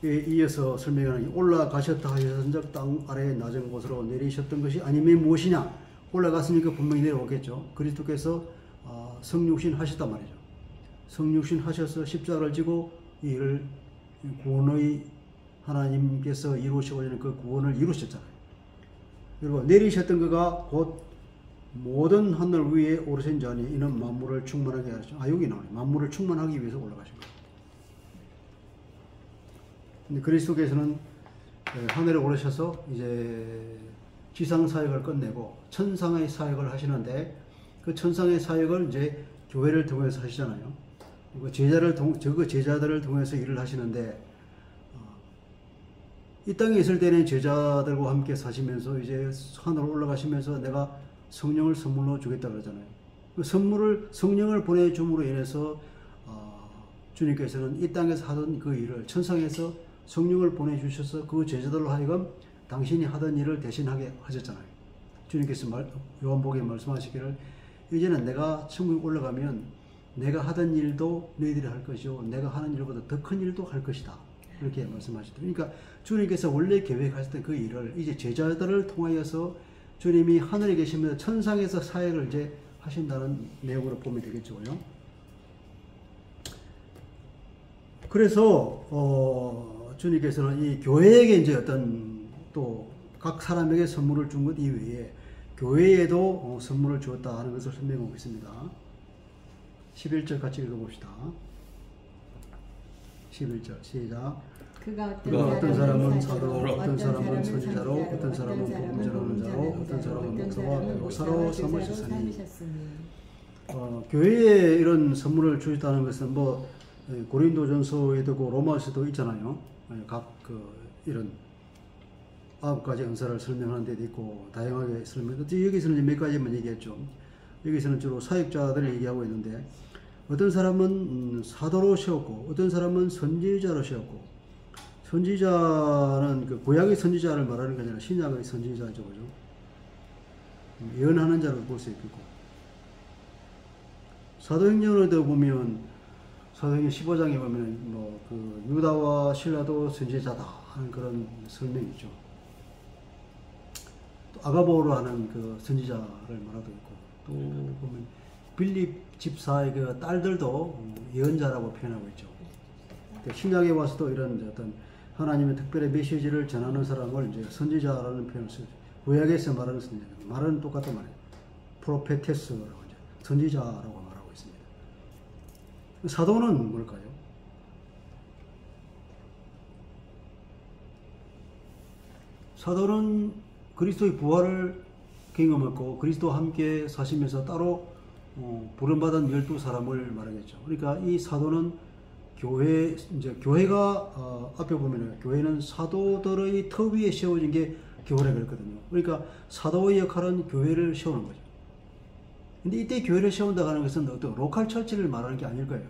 이어서 설명하는 올라가셨다 하셨은즉 땅 아래 낮은 곳으로 내리셨던 것이 아니면 무엇이냐? 올라갔으니까 분명히 내려오겠죠. 그리스도께서 성육신 하셨단 말이죠. 성육신 하셔서 십자가를 지고 이 일을 구원의 하나님께서 이루시고자 하는 그 구원을 이루셨잖아요. 그리고 내리셨던 그가 곧 모든 하늘 위에 오르신 자니 이는 만물을 충만하게 하시죠. 여기 나오네. 만물을 충만하기 위해서 올라가신 거예요. 근데 그리스도께서는 하늘에 오르셔서 이제 지상 사역을 끝내고 천상의 사역을 하시는데 그 천상의 사역을 이제 교회를 통해서 하시잖아요. 그 제자들을 통해서 일을 하시는데 이 땅에 있을 때는 제자들과 함께 사시면서 이제 하늘로 올라가시면서 내가 성령을 선물로 주겠다 그러잖아요. 그 성령을 보내줌으로 인해서 주님께서는 이 땅에서 하던 그 일을 천상에서 성령을 보내주셔서 그 제자들로 하여금 당신이 하던 일을 대신하게 하셨잖아요. 주님께서 요한복음에 말씀하시기를 이제는 내가 천국에 올라가면 내가 하던 일도 너희들이 할 것이요 내가 하는 일보다 더 큰 일도 할 것이다. 이렇게 말씀하시더라고요. 그러니까 주님께서 원래 계획하셨던 그 일을 이제 제자들을 통하여서 주님이 하늘에 계시면서 천상에서 사역을 이제 하신다는 내용으로 보면 되겠죠. 그래서 주님께서는 이 교회에게 이제 어떤 또 각 사람에게 선물을 준 것 이외에 교회에도 선물을 주었다 하는 것을 설명하고 있습니다. 11절 같이 읽어봅시다. 11절 시작. 그가 어떤 사람은 사도, 어떤 사람은 선지자로, 어떤 사람은 복음 전하는 자로, 어떤 사람은 목사와 변호사로 삼으셨으니. 교회에 이런 선물을 주셨다는 것은 뭐 고린도전서에도 그 로마서도 있잖아요. 각 이런 9가지 은사를 설명하는 데도 있고 다양하게 설명하는데 여기서는 몇 가지만 얘기했죠. 여기서는 주로 사역자들을 얘기하고 있는데 어떤 사람은 사도로 세웠고 어떤 사람은 선지자로 세웠고 선지자는 그 구약의 선지자를 말하는 게 아니라 신약의 선지자죠. 그죠? 예언하는 자로 볼 수 있겠고 사도행전에도 보면 사도행전 15장에 보면 뭐 그 유다와 실라도 선지자다 하는 그런 설명이 있죠. 또 아가보로 하는 그 선지자를 말하고 있고 또 보면 빌립 집사의 그 딸들도 예언자라고 표현하고 있죠. 신약에 와서도 이런 어떤 하나님의 특별한 메시지를 전하는 사람을 이제 선지자라는 표현을 쓰죠. 구약에서 말하는 선지자, 말은 똑같단 말이에요. 프로페테스라고 이제 선지자라고 말하고 있습니다. 사도는 뭘까요? 사도는 그리스도의 부활을 경험했고 그리스도와 함께 사시면서 따로 부름받은 12사람을 말하겠죠. 그러니까 이 사도는 교회가 앞에 보면은 교회는 사도들의 터 위에 세워진 게 교회라 그랬거든요. 그러니까 사도의 역할은 교회를 세우는 거죠. 근데 이때 교회를 세운다고 하는 것은 어떤 로컬 처치를 말하는 게 아닐 거예요.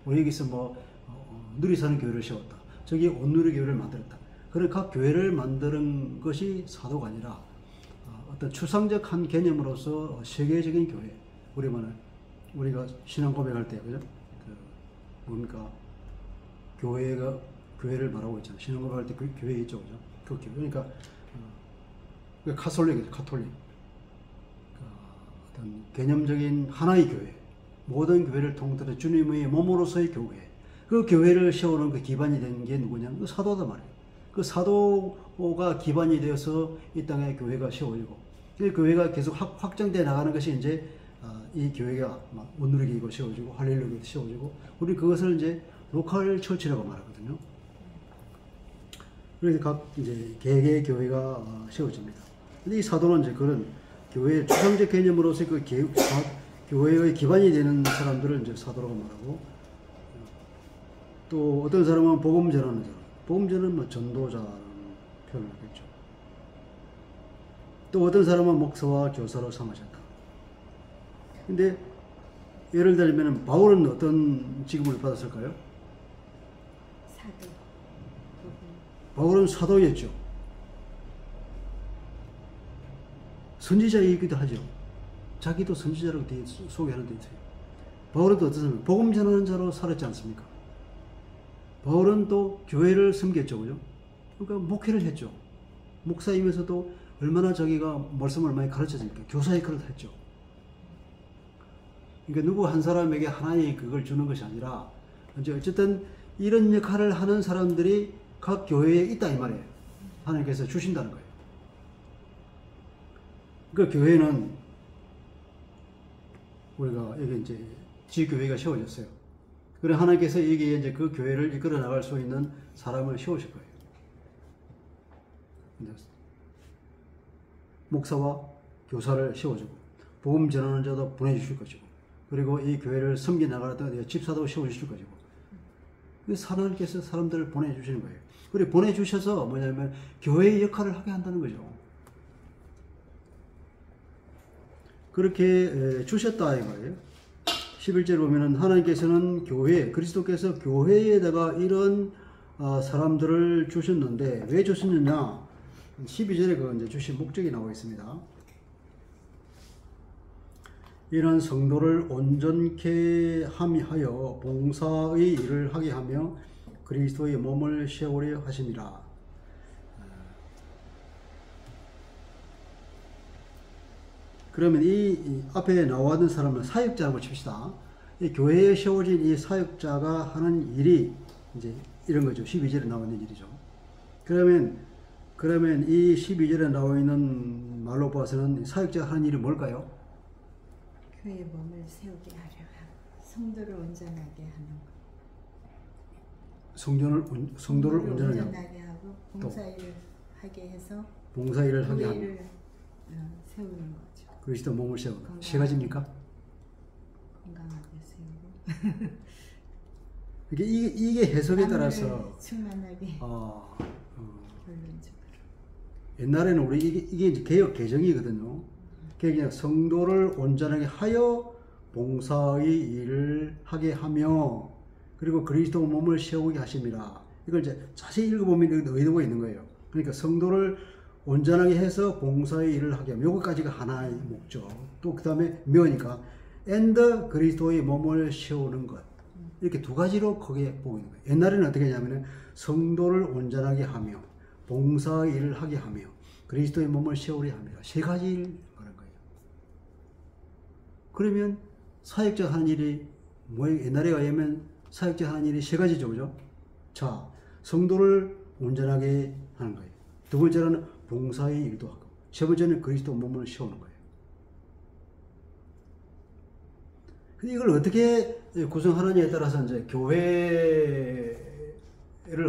우리 여기서 뭐 누리사는 교회를 세웠다. 저기 온누리 교회를 만들었다. 그런 각 교회를 만드는 것이 사도가 아니라 어떤 추상적 한 개념으로서 세계적인 교회. 우리가 신앙 고백할 때 그죠? 뭡니까? 교회를 말하고 있잖아요. 신앙 고백할 때 그 교회 있죠, 그죠? 그 교회. 그러니까 카톨릭이죠, 카톨릭. 어떤 개념적인 하나의 교회. 모든 교회를 통틀어 주님의 몸으로서의 교회. 그 교회를 세우는 그 기반이 된 게 누구냐? 그 사도다 말이에요. 그 사도가 기반이 되어서 이 땅에 교회가 세워지고, 이 교회가 계속 확장돼 나가는 것이 이제 이 교회가 막 온누리교회가 세워지고 할렐루야교회도 세워지고, 우리 그것을 이제 로컬 처치라고 말하거든요. 그래서 각 이제 개개의 교회가 세워집니다. 근데 이 사도는 이제 그런 교회의 추상적 개념으로서 그 교회의 기반이 되는 사람들을 이제 사도라고 말하고, 또 어떤 사람은 복음 전하는 사람, 복음 전은 뭐 전도자라는 표현을 하겠죠. 또 어떤 사람은 목사와 교사로 삼으셨다. 근데 예를 들면 바울은 어떤 직분을 받았을까요? 사도. 바울은 사도였죠. 선지자이기도 하죠. 자기도 선지자라고 소개하는 데 있어요. 바울은 또 어떤 사람? 복음 전하는 자로 살았지 않습니까? 바울은 또 교회를 섬겼죠, 그죠? 그러니까 목회를 했죠. 목사이면서도 얼마나 자기가 말씀을 많이 가르쳤습니까? 교사 역할을 했죠. 그러니까 누구 한 사람에게 하나님이 그걸 주는 것이 아니라, 이제 어쨌든 이런 역할을 하는 사람들이 각 교회에 있다 이 말이에요. 하나님께서 주신다는 거예요. 그러니까 교회는 우리가 여기 이제 지교회가 세워졌어요. 그래 하나님께서 여기에 이제 그 교회를 이끌어 나갈 수 있는 사람을 세우실 거예요. 목사와 교사를 세워주고, 복음 전하는 자도 보내주실 것이고, 그리고 이 교회를 섬겨 나가던 집사도 세워주실 것이고, 하나님께서 사람들을 보내주시는 거예요. 그리고 보내주셔서 뭐냐면 교회의 역할을 하게 한다는 거죠. 그렇게 주셨다 이 말이에요. 11절 보면은 하나님께서는 교회, 그리스도께서 교회에다가 이런 사람들을 주셨는데 왜 주셨느냐? 12절에 그 이제 주신 목적이 나와 있습니다. 이런 성도를 온전케 하여 봉사의 일을 하게 하며 그리스도의 몸을 세우려 하심이라. 그러면 이 앞에 나와있는 사람은 사역자라고 칩시다. 이 교회에 세워진 이 사역자가 하는 일이 이제 이런 거죠. 12절에 나와 있는 일이죠. 그러면 이 12절에 나와 있는 말로 봐서는 사역자가 하는 일이 뭘까요? 교회의 몸을 세우게 하려 하고 성도를 온전하게 하는 것. 성도를 온전하게 하고 봉사일을 하게 해서 봉사일을 하게 하고 교회를 세우는 거죠. 그리스도 몸을 세우다. 세 가지입니까? 건강하게 세우고 이게 해석에 따라서 충만하게 결론적으로. 옛날에는 우리 이게 이제 개역 개정이거든요. 그냥 성도를 온전하게 하여 봉사의 일을 하게 하며 그리고 그리스도 몸을 세우게 하심이라. 이걸 이제 자세히 읽어보면 의도가 있는 거예요. 그러니까 성도를 온전하게 해서 봉사의 일을 하게 하면 요거까지가 하나의 목적. 또 그 다음에 묘니까 and 그리스도의 몸을 세우는 것. 이렇게 두 가지로 크게 보고 있는 거예요. 옛날에는 어떻게 했냐면 성도를 온전하게 하며 봉사의 일을 하게 하며 그리스도의 몸을 세우려 합니다. 세 가지를 말한 거예요. 그러면 사역자 하는 일이 뭐예요? 옛날에 의하면 사역자 하는 일이 세 가지죠, 그죠? 자, 성도를 온전하게 하는 거예요. 두 번째는 봉사의 일도 하고, 세 번째는 그리스도 몸을 세우는 거예요. 이걸 어떻게 구성하느냐에 따라서 이제 교회를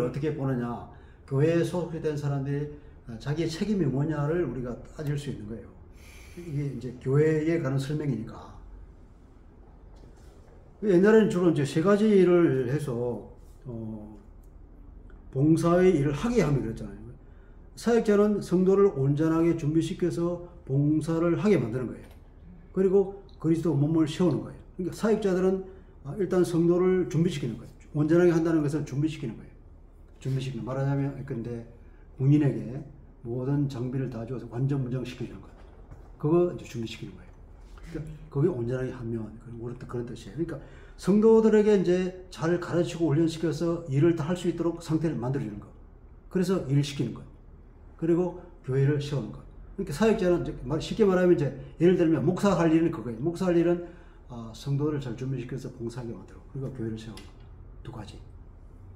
어떻게 보느냐, 교회에 소속된 사람들이 자기의 책임이 뭐냐를 우리가 따질 수 있는 거예요. 이게 이제 교회에 관한 설명이니까. 옛날에는 주로 이제 세 가지 일을 해서 봉사의 일을 하게 하면 그랬잖아요. 사역자는 성도를 온전하게 준비시켜서 봉사를 하게 만드는 거예요. 그리고 그리스도 몸을 세우는 거예요. 그러니까 사역자들은 일단 성도를 준비시키는 거예요. 온전하게 한다는 것을 준비시키는 거예요. 준비시키는, 말하자면 근데 군인에게 모든 장비를 다 줘서 완전 무장시켜주는 거예요. 그거 이제 준비시키는 거예요. 그러니까 그게 온전하게 하면 그런 뜻이에요. 그러니까 성도들에게 이제 잘 가르치고 훈련시켜서 일을 다 할 수 있도록 상태를 만들어주는 거. 그래서 일을 시키는 거예요. 그리고 교회를 세우는 거. 그러니까 사역자는 이제 쉽게 말하면 이제 예를 들면 목사가 할 일은 그거예요. 목사가 할 일은 성도를 잘 준비시켜서 봉사하게 만들고 그리고 교회를 세우는 거. 두 가지.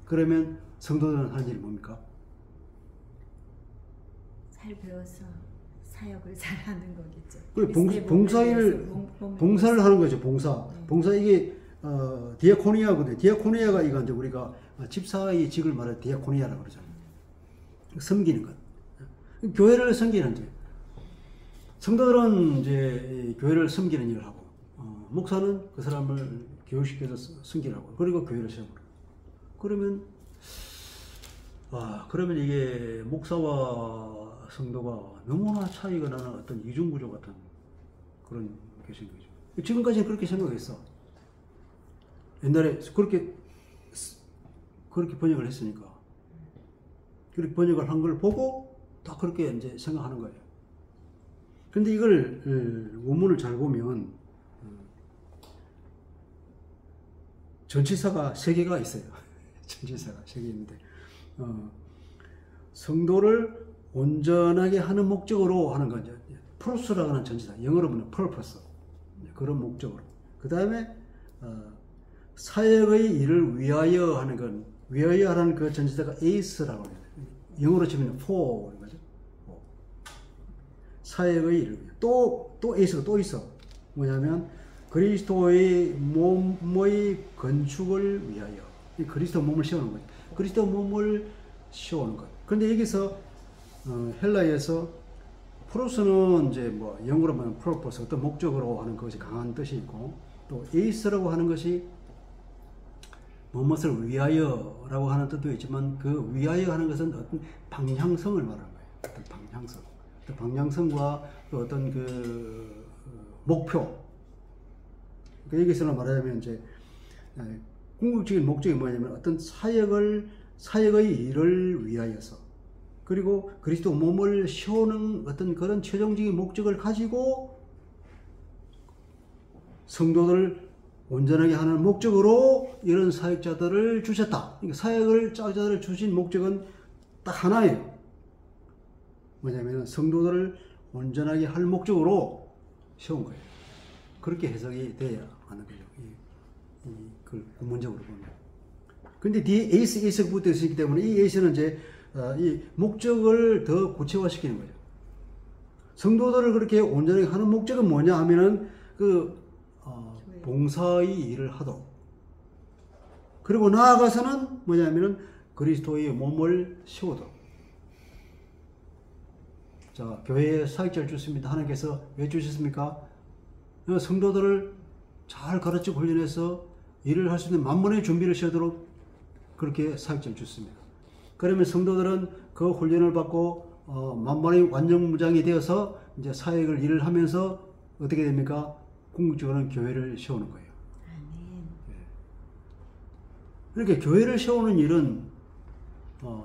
그러면 성도들은 하는 일이 뭡니까? 잘 배워서 사역을 잘하는 거겠죠. 그 그리스도의 봉사를 몸을 하는 거죠. 봉사. 봉사 이게 디아코니아거든요. 디아코니아가 이거 이제 우리가 집사의 직을 말해 디아코니아라고 그러잖아요. 섬기는 것. 교회를 섬기는 이제 성도들은 이제 교회를 섬기는 일을 하고 목사는 그 사람을 교육시켜서 섬기라고 그리고 교회를 세우고 그러면 이게 목사와 성도가 너무나 차이가 나는 어떤 이중구조 같은 그런 것인 거죠. 지금까지는 그렇게 생각했어. 옛날에 그렇게 번역을 했으니까. 그렇게 번역을 한 걸 보고 다 그렇게 이제 생각하는 거예요. 근데 이걸 원문을 잘 보면 전치사가 3개가 있어요. 전치사가 3개 있는데 성도를 온전하게 하는 목적으로 하는 건 프로스라고 하는 전치사, 영어로 보면 purpose, 그런 목적으로. 그 다음에 사역의 일을 위하여 하는 건, 위하여 하는 그 전치사가 ace라고 해요. 영어로 치면 for 거죠. 사역의 일을 위하여. 또 ace가 또 있어. 뭐냐면 그리스도의 몸의 건축을 위하여. 그리스도 몸을 세우는 거죠. 그리스도 몸을 세우는 것. 그런데 여기서 헬라에서 프로스는 이제 뭐 영어로 보면 purpose, 어떤 목적으로 하는 것이 강한 뜻이 있고, 또 ace라고 하는 것이 무엇을 위하여라고 하는 뜻도 있지만 그 위하여 하는 것은 어떤 방향성을 말하는 거예요. 어떤 방향성. 그 방향성과 그 어떤 그 목표. 여기서는 말하자면 이제 궁극적인 목적이 뭐냐면 어떤 사역의 일을 위하여서 그리고 그리스도 몸을 세우는 어떤 그런 최종적인 목적을 가지고 성도들을 온전하게 하는 목적으로 이런 사역자들을 주셨다. 그러니까 사역자들을 주신 목적은 딱 하나예요. 뭐냐면 성도들을 온전하게 할 목적으로 세운 거예요. 그렇게 해석이 돼야 하는 거죠. 그 문적으로 보면. 근데 뒤에 ace가 붙어 있기 때문에 이 ace는 이제 이 목적을 더 구체화시키는 거죠. 성도들을 그렇게 온전하게 하는 목적은 뭐냐 하면은 봉사의 일을 하도록. 그리고 나아가서는 뭐냐면은 그리스도의 몸을 세우도록. 자, 교회에 사역자를 주십니다. 하나님께서 왜 주셨습니까? 성도들을 잘 가르치고 훈련해서 일을 할 수 있는 만번의 준비를 세우도록 그렇게 사역자를 주십니다. 그러면 성도들은 그 훈련을 받고 만번의 완전무장이 되어서 이제 사역을 일을 하면서 어떻게 됩니까? 궁극적으로는 교회를 세우는 거예요. 그러니까 교회를 세우는 일은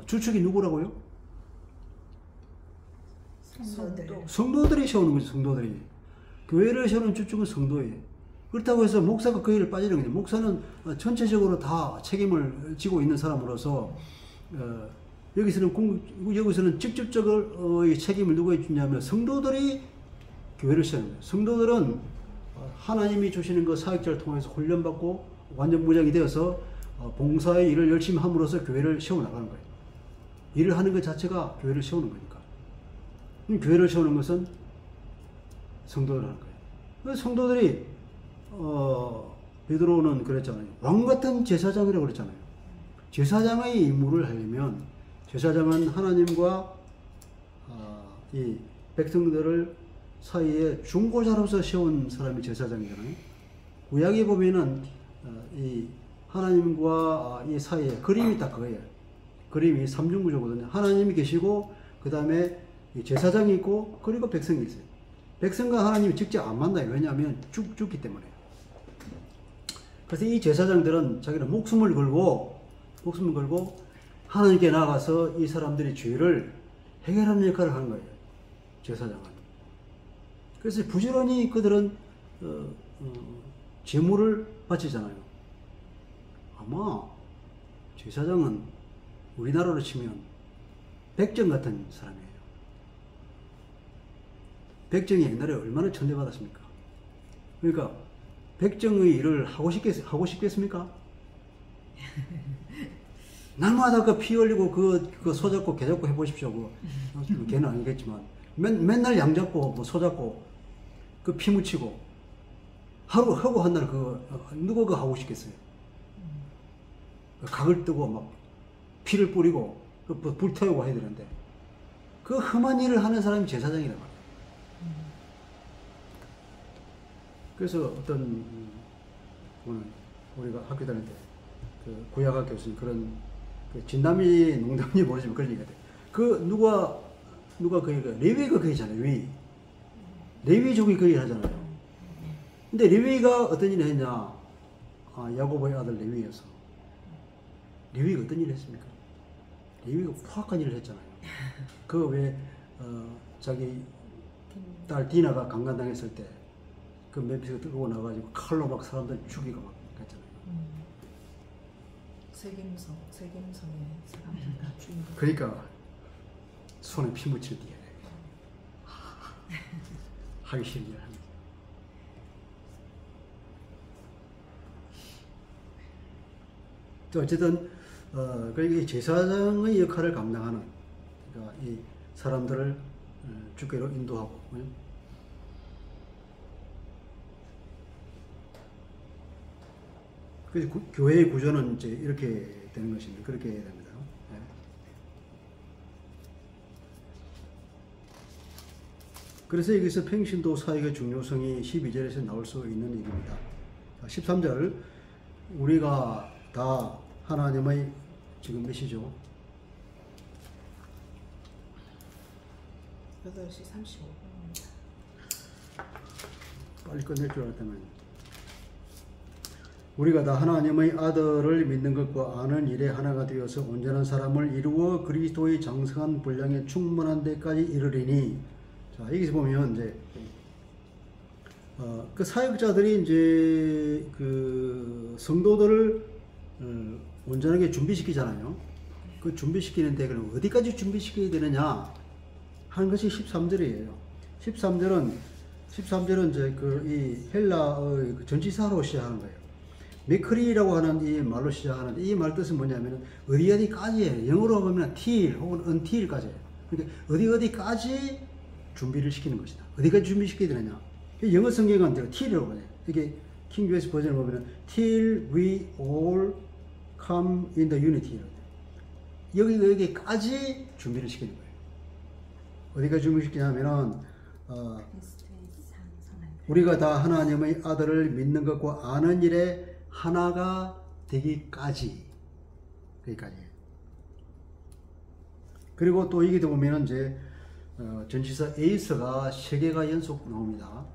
주축이 누구라고요? 성도들이 세우는 거죠. 성도들이. 교회를 세우는 주축은 성도예요. 그렇다고 해서 목사가 그 일을 빠지는 거죠. 목사는 전체적으로 다 책임을 지고 있는 사람으로서 여기서는 직접적으로 책임을 누가 주냐면 성도들이 교회를 세우는 거예요. 성도들은 하나님이 주시는 그 사역자를 통해서 훈련받고 완전 무장이 되어서 봉사의 일을 열심히 함으로써 교회를 세워나가는 거예요. 일을 하는 것 자체가 교회를 세우는 거니까. 교회를 세우는 것은 성도들 하는 거예요. 성도들이 베드로는 그랬잖아요. 왕 같은 제사장이라고 그랬잖아요. 제사장의 임무를 하려면 제사장은 하나님과 이 백성들을 사이에 중보자로서 세운 사람이 제사장이잖아요. 구약에 보면은 이 하나님과 이 사이에 그림이 딱 그거예요. 그림이 삼중구조거든요. 하나님이 계시고 그 다음에 제사장이 있고 그리고 백성이 있어요. 백성과 하나님이 직접 안 만나요. 왜냐하면 죽기 때문에. 그래서 이 제사장들은 자기는 목숨을 걸고 하나님께 나가서 이 사람들의 죄를 해결하는 역할을 하는 거예요. 제사장은. 그래서 부지런히 그들은 제물을 바치잖아요. 아마 제사장은 우리나라로 치면 백정 같은 사람이에요. 백정이 옛날에 얼마나 천대받았습니까? 그러니까 백정의 일을 하고 싶겠습니까? 날마다 그 피 흘리고 그 소 잡고 개 잡고 해보십시오. 개는 아니겠지만 맨날 양 잡고 뭐 소 잡고 그 피 묻히고 하고 한 날 누가 그거 하고 싶겠어요? 각을 뜨고 막 피를 뿌리고 불 태우고 해야 되는데 그 험한 일을 하는 사람이 제사장이란 말이에요. 그래서 어떤 우리가 학교 다닐 때 그 구약학 교수님 그런 그 진담이 농담인지 모르지만 그런 얘기가 돼. 그 누가 그 얘기가 레위가 그 얘기잖아요. 레위족이 그 얘기를 하잖아요. 근데 레위가 어떤 일을 했냐? 야고보의 아들 레위여서. 레위가 어떤 일을 했습니까? 레위가 포악한 일을 했잖아요. 그 왜 자기 딸 디나가 강간당했을 때 그 멤피스가 들고 나가지고 칼로 막 사람들 죽이고 막 그랬잖아요. 세겜성의 사람들 다 죽인 거. 그러니까 손에 피 묻힐 뒤에 하기 싫은 일을 합니다. 어쨌든 그러니까 제사장의 역할을 감당하는 그러니까 이 사람들을 주께로 인도하고 그래서 교회의 구조는 이제 이렇게 되는 것입니다. 그렇게 해야 됩니다. 네. 그래서 여기서 평신도 사역의 중요성이 12절에서 나올 수 있는 일입니다. 13절 우리가 다 하나님의 지금 몇 시죠? 8시 35분입니다. 빨리 끝낼 줄 알았다면 우리가 다 하나님의 아들을 믿는 것과 아는 일에 하나가 되어서 온전한 사람을 이루어 그리스도의 장성한 분량에 충분한 데까지 이르리니. 자, 여기서 보면 이제 그 사역자들이 이제 그 성도들을 온전하게 준비시키잖아요. 그 준비시키는데 그럼 어디까지 준비시켜야 되느냐 하는 것이 13절이에요. 13절은 이제 이 헬라의 전치사로 시작하는 거예요. 메크리라고 하는 이 말로 시작하는데 이 말 뜻은 뭐냐면 어디까지예요. 영어로 보면 till 혹은 until까지예요. 그러니까 어디까지 준비를 시키는 것이다. 어디까지 준비시켜야 되느냐. 영어 성경은 till이라고 해요. 이게 킹 제임스 버전을 보면 till we all come in the unity. 여기까지 준비를 시키는 거예요. 어디까지 준비시키냐면은 우리가 다 하나님의 아들을 믿는 것과 아는 일에 하나가 되기까지. 거기까지. 그리고 또 여기도 보면은 이제 전치사 에이스가 3개가 연속 나옵니다.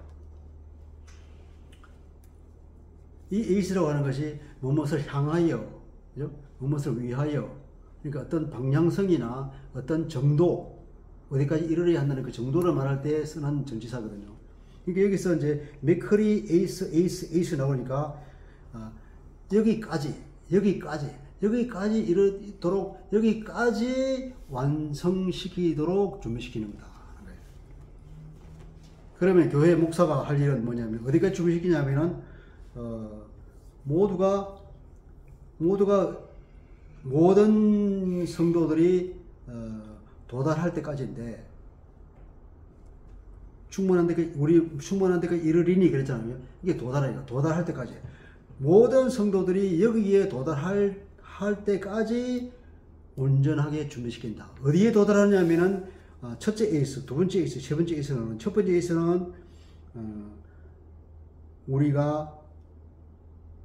이 에이스라고 하는 것이 무엇을 향하여, 그죠? 무엇을 위하여, 그러니까 어떤 방향성이나 어떤 정도, 어디까지 이르러야 한다는 그 정도를 말할 때 쓰는 전치사거든요. 그러니까 여기서 이제 메커리 에이스 나오니까 여기까지 이르도록 여기까지 완성시키도록 준비시키는 거다. 그러면 교회 목사가 할 일은 뭐냐면 어디까지 준비시키냐면은 모두가 모든 성도들이 도달할 때까지인데 충분한 데가 이르리니 그랬잖아요. 이게 도달할 때까지. 모든 성도들이 여기에 도달할 때까지 온전하게 준비시킨다. 어디에 도달하냐면은 첫째 에이스, 두 번째 에이스, 세 번째 에이스는 첫 번째 에이스는 우리가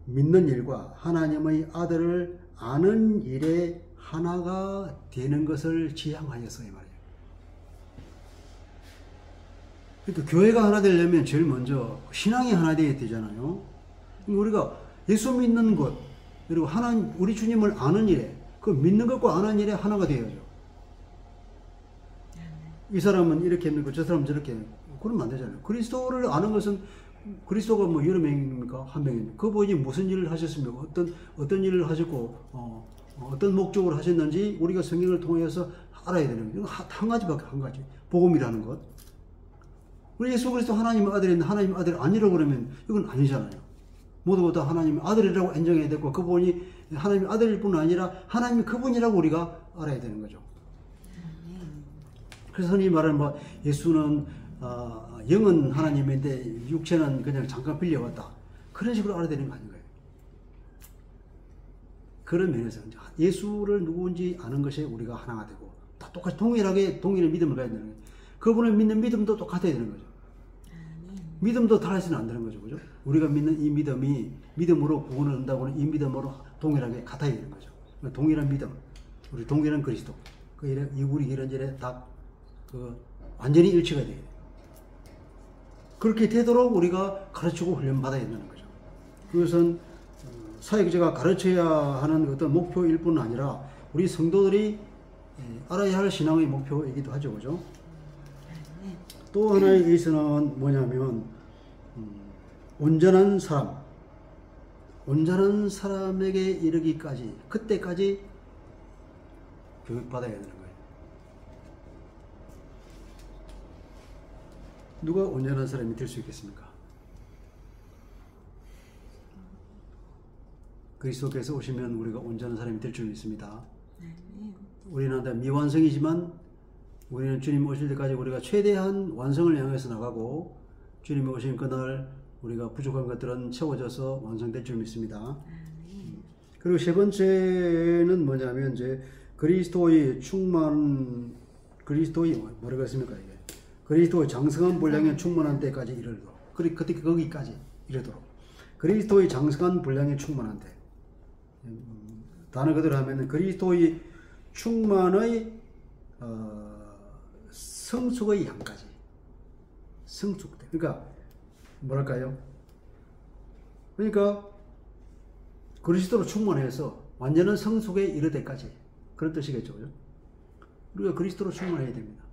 믿는 일과 하나님의 아들을 아는 일에 하나가 되는 것을 지향하여서 이 말이에요. 그러니까 교회가 하나 되려면 제일 먼저 신앙이 하나 되어야 되잖아요. 우리가 예수 믿는 것 그리고 우리 주님을 아는 일에 그 믿는 것과 아는 일에 하나가 되어야죠. 이 사람은 이렇게 믿고 저 사람은 저렇게 믿고 그러면 안 되잖아요. 그리스도를 아는 것은 그리스도가 뭐 여러 명입니까? 한 명입니까? 그분이 무슨 일을 하셨습니까? 어떤 일을 하셨고 어떤 목적으로 하셨는지 우리가 성경을 통해서 알아야 되는 거예요. 한 가지 복음이라는 것. 우리 예수 그리스도 하나님의 아들인데 하나님의 아들 아니라고 그러면 이건 아니잖아요. 모두가 다 하나님의 아들이라고 인정해야 되고 그분이 하나님의 아들일 뿐 아니라 하나님이 그분이라고 우리가 알아야 되는 거죠. 그래서 흔히 말하는 뭐 예수는 영은 하나님인데 육체는 그냥 잠깐 빌려왔다. 그런 식으로 알아야 되는 거 아닌가요? 그런 면에서 예수를 누구인지 아는 것이 우리가 하나가 되고 다 똑같이 동일하게 동일한 믿음을 가야 되는 거예요. 그분을 믿는 믿음도 똑같아야 되는 거죠. 믿음도 달라서는 안 되는 거죠. 그죠? 우리가 믿는 이 믿음이 믿음으로 구원을 얻는다고는 이 믿음으로 동일하게 같아야 되는 거죠. 동일한 믿음, 우리 동일한 그리스도. 우리 이런저런 다 완전히 일치가 돼야 돼요. 그렇게 되도록 우리가 가르치고 훈련받아야 된다는 거죠. 그것은 사역자가 가르쳐야 하는 어떤 목표일 뿐 아니라 우리 성도들이 알아야 할 신앙의 목표이기도 하죠. 그죠? 또 하나의 의의서는 뭐냐면 온전한 사람에게 이르기까지 그때까지 교육받아야 되는 거예요. 누가 온전한 사람이 될 수 있겠습니까? 그리스도께서 오시면 우리가 온전한 사람이 될 줄 믿습니다. 우리는 다 미완성이지만 우리는 주님 오실 때까지 우리가 최대한 완성을 향해서 나가고 주님이 오신 그날 우리가 부족한 것들은 채워져서 완성될 줄 믿습니다. 그리고 세 번째는 뭐냐면 이제 그리스도의 뭐라고 했습니까 이게? 그리스도의 장성한 분량에 충만한 때까지 이르도록. 그때 거기까지 이르도록. 그리스도의 장성한 분량에 충만한 때. 다른 그대로 하면 그리스도의 충만의 성숙의 양까지. 성숙 때. 그러니까 뭐랄까요? 그러니까 그리스도로 충만해서 완전한 성숙에 이를 때까지. 그런 뜻이겠죠. 그죠? 우리가 그리스도로 충만해야 됩니다.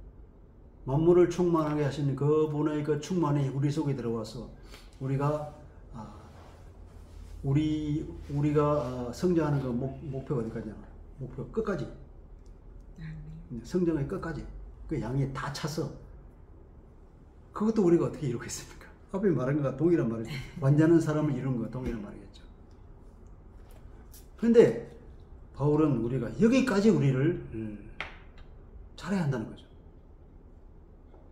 만물을 충만하게 하신 그분의 그 충만이 우리 속에 들어와서 우리가 성장하는 그 목표가 어디까지냐? 목표 끝까지. 성장의 끝까지. 그 양이 다 차서 그것도 우리가 어떻게 이루겠습니까? 앞에 말한 것과 동일한 말이죠. 완전한 사람을 이루는 것과 동일한 말이겠죠. 그런데 바울은 우리가 여기까지 우리를 잘해야 한다는 거죠.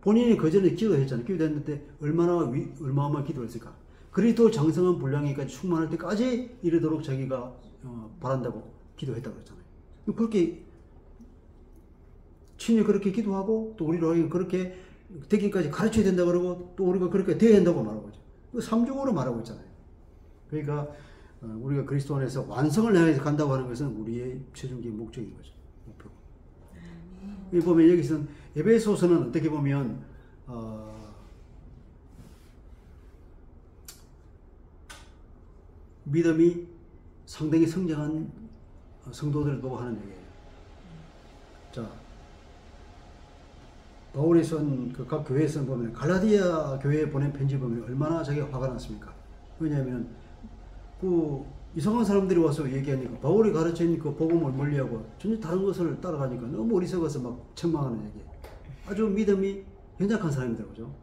본인이 그 전에 기도했잖아요. 기도했는데 얼마나 기도했을까? 그리스도 장성한 분량이까지 충만할 때까지 이르도록 자기가 바란다고 기도했다고 그랬잖아요. 그렇게 친히 그렇게 기도하고 또 우리로 그렇게 되기까지 가르쳐야 된다고 그러고 또 우리가 그렇게 돼야 한다고 말하고 있죠. 삼중으로 말하고 있잖아요. 그러니까 우리가 그리스도 안에서 완성을 향해서 간다고 하는 것은 우리의 최종적인 목적인 거죠. 목표. 여기 보면 여기서는 에베소서는 어떻게 보면 믿음이 상당히 성장한 성도들을 보고 하는 얘기예요. 자, 바울이 쓴 각 교회에서 보면 갈라디아 교회에 보낸 편지 보면 얼마나 자기가 화가 났습니까? 왜냐하면 이상한 사람들이 와서 얘기하니까 바울이 가르친 그 복음을 멀리하고 전혀 다른 것을 따라가니까 너무 어리석어서 막 책망하는 얘기. 아주 믿음이 연약한 사람이더라고요. 그죠?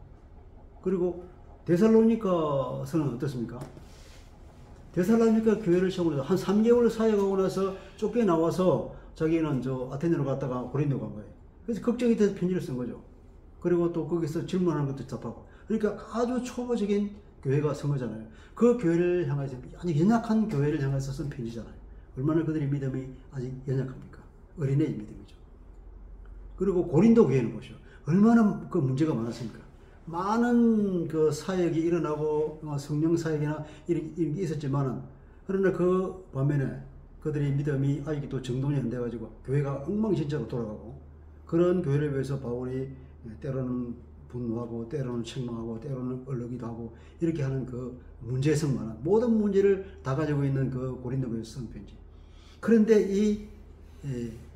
그리고 데살로니가서는 어떻습니까? 데살로니가 교회를 세우고 한 3개월 사역하고 나서 쫓겨나와서 자기는 아테네로 갔다가 고린도 간 거예요. 그래서 걱정이 돼서 편지를 쓴 거죠. 그리고 또 거기서 질문하는 것도 답하고. 그러니까 아주 초보적인 교회가 쓴 거잖아요. 그 교회를 향해서 아주 연약한 교회를 향해서 쓴 편지잖아요. 얼마나 그들의 믿음이 아직 연약합니까? 어린애의 믿음이죠. 그리고 고린도 교회는 보시오. 얼마나 그 문제가 많았습니까? 많은 그 사역이 일어나고 성령 사역이나 이런 게 있었지만은 그러나 그 반면에 그들의 믿음이 아직도 또 정돈이 안 돼가지고 교회가 엉망진창으로 돌아가고 그런 교회를 위해서 바울이 때로는 분노하고 때로는 책망하고 때로는 얼르기도 하고 이렇게 하는 그 문제성만한 모든 문제를 다 가지고 있는 그 고린도 교회에서 쓴 편지. 그런데 이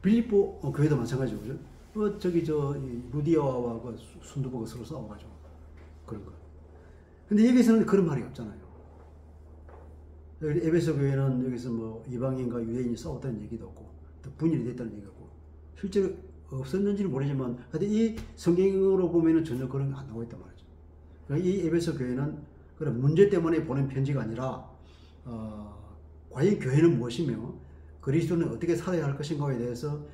빌립보 교회도 마찬가지죠. 그죠? 루디아와 그 순두부가 서로 싸워가지고 그런 거. 근데 여기서는 그런 말이 없잖아요. 에베소 교회는 여기서 뭐 이방인과 유대인이 싸웠다는 얘기도 없고 또 분열이 됐다는 얘기가 없고 실제로 없었는지는 모르지만 근데 이 성경으로 보면은 전혀 그런 게 안 나와 있단 말이죠. 그러니까 이 에베소 교회는 그런 문제 때문에 보낸 편지가 아니라 과연 교회는 무엇이며 그리스도는 어떻게 살아야 할 것인가에 대해서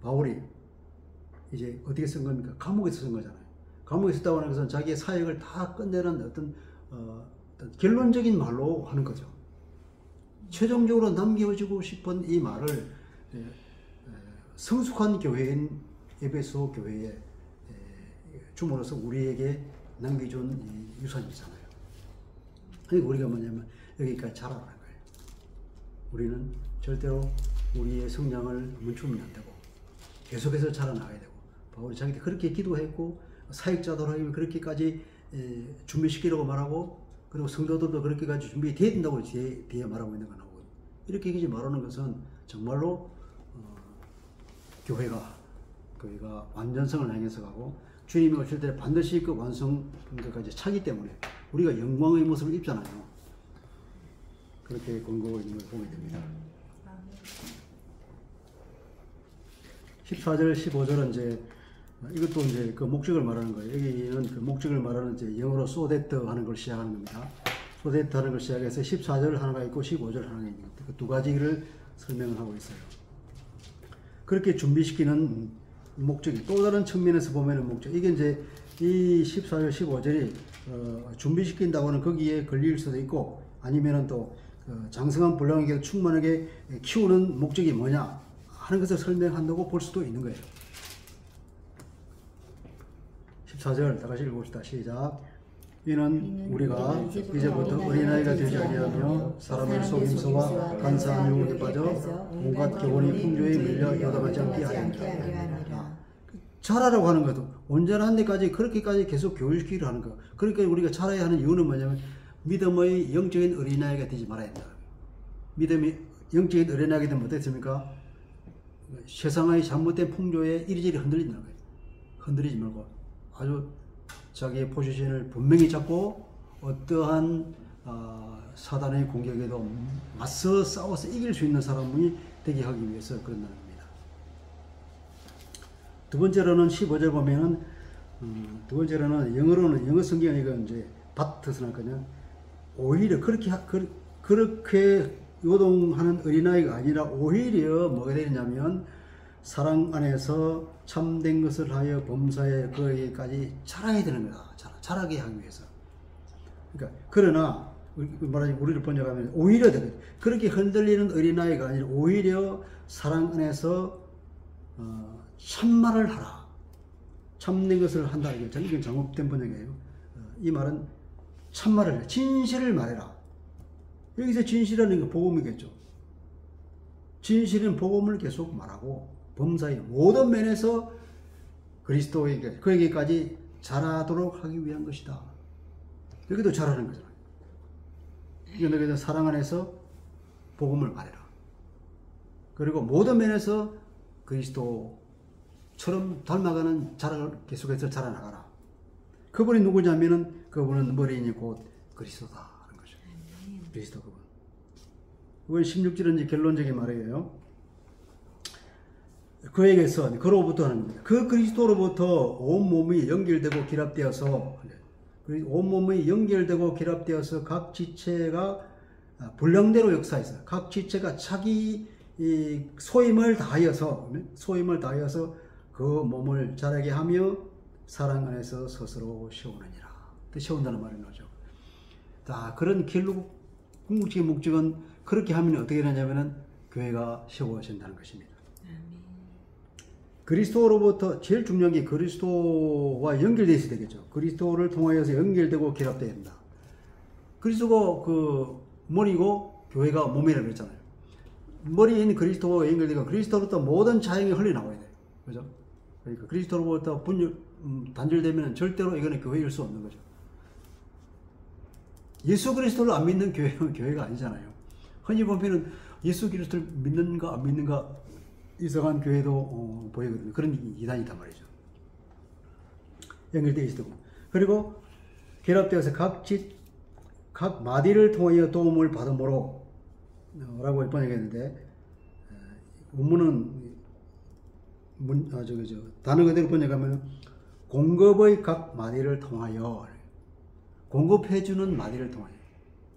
바울이 이제 어떻게 쓴 겁니까? 감옥에서 쓴 거잖아요. 감옥에 있다고 하는 것은 자기의 사역을 다 끝내는 어떤 결론적인 말로 하는 거죠. 최종적으로 남겨주고 싶은 이 말을 성숙한 교회인 에베소 교회에 줌으로써 우리에게 남겨준 유산이잖아요. 그러니까 우리가 뭐냐면 여기까지 자라라는 거예요. 우리는 절대로 우리의 성장을 멈추면 안 되고 계속해서 자라나가야 되고, 바울이 자기한테 그렇게 기도했고 사역자들 하면 그렇게까지 준비시키라고 말하고, 그리고 성도들도 그렇게까지 준비되어야 된다고 뒤에 말하고 있는 거 나오고, 이렇게 말하는 것은 정말로 교회가 완전성을 향해서 가고 주님이 오실 때 반드시 그 완성까지 차기 때문에 우리가 영광의 모습을 입잖아요. 그렇게 권고하고 있는 걸 보게 됩니다. 14절, 15절은 이제 이것도 이제 그 목적을 말하는 거예요. 여기는 그 목적을 말하는 이제 영어로 소데트 하는 걸 시작하는 겁니다. 소데트 하는 걸 시작해서 14절 하나가 있고 15절 하나가 있는 것. 그 두 가지를 설명을 하고 있어요. 그렇게 준비시키는 목적이 또 다른 측면에서 보면은 목적. 이게 이제 이 14절, 15절이 준비시킨다고 하는 거기에 걸릴 수도 있고, 아니면은 또 장성한 분량에게 충만하게 키우는 목적이 뭐냐 하는 것을 설명한다고 볼 수도 있는 거예요. 14절 다 같이 읽어봅시다. 시작. 이는 우리가 이제부터 어린아이가 되지 아니하며 사람의 속임수와 간사한 유혹에 빠져 온갖 교훈의 풍조에 밀려 여담하지 않게 하리라. 자라라고 하는 것도 온전한 데까지 그렇게까지 계속 교육시키려 하는 거. 그러니까 우리가 자라야 하는 이유는 뭐냐면 믿음의 영적인 어린아이가 되지 말아야 된다. 믿음이 영적인 어린아이가 되면 어떻습니까? 세상의 잘못된 풍조에 이리저리 흔들린다는 거예요. 흔들리지 말고 아주 자기의 포지션을 분명히 잡고 어떠한 사단의 공격에도 맞서 싸워서 이길 수 있는 사람이 되게 하기 위해서 그런다는 겁니다. 두 번째로는 15절 보면은 두 번째로는 영어 성경에 이건 이제 밭에서 나거든요. 오히려 그렇게 요동하는 어린아이가 아니라 오히려 뭐가 되냐면 사랑 안에서 참된 것을 하여 범사에 거기까지 자라야 되는 거다. 자라게 하기 위해서. 그러니까 그러나 우리를 번역하면 오히려 그렇게 흔들리는 어린아이가 아니라 오히려 사랑 안에서 참말을 하라. 참된 것을 한다. 이건 잘못된 번역이에요. 이 말은 참말을 해라. 진실을 말해라. 여기서 진실이라는 게 복음이겠죠. 진실은 복음을 계속 말하고 범사의 모든 면에서 그리스도에게 그에게까지 자라도록 하기 위한 것이다. 여기도 자라는 거잖아요. 여기서 사랑 안에서 복음을 말해라. 그리고 모든 면에서 그리스도처럼 닮아가는 자라를 계속해서 자라나가라. 그분이 누구냐면은 그분은 머리인이 곧 그리스도다 하는 거죠. 그리스도 그분. 이번 16절은 이제 결론적인 말이에요. 그에게서 그로부터 하는 겁니다. 그 그리스도로부터 온 몸이 연결되고 결합되어서 각 지체가 분량대로 역사해서 각 지체가 자기 소임을 다하여서 그 몸을 자라게 하며 사랑 안에서 스스로 세우느니라. 세운다는 말이 나오죠. 자, 그런 궁극적인 목적은 그렇게 하면 어떻게 되냐면은 교회가 세워진다는 것입니다. 그리스도로부터 제일 중요한 게 그리스도와 연결되어 있어야 되겠죠. 그리스도를 통하여서 연결되고 결합되어야 된다. 그리스도가 그 머리고 교회가 몸이라고 그랬잖아요. 머리인 그리스도와 연결되고 그리스도로부터 모든 자연이 흘러나와야 돼요. 그죠? 그러니까 그리스도로부터 단절되면 절대로 이거는 교회일 수 없는 거죠. 예수 그리스도를 안 믿는 교회는 교회가 아니잖아요. 흔히 보면은 예수 그리스도를 믿는가 안 믿는가 이상한 교회도 보이거든요. 그런 이단이단 말이죠. 연결되어 있고. 그리고 결합되어서 각 마디를 통하여 도움을 받음으로 라고 번역했는데 원문은 단어 그대로 번역하면 공급의 각 마디를 통하여 공급해주는 마디를 통하여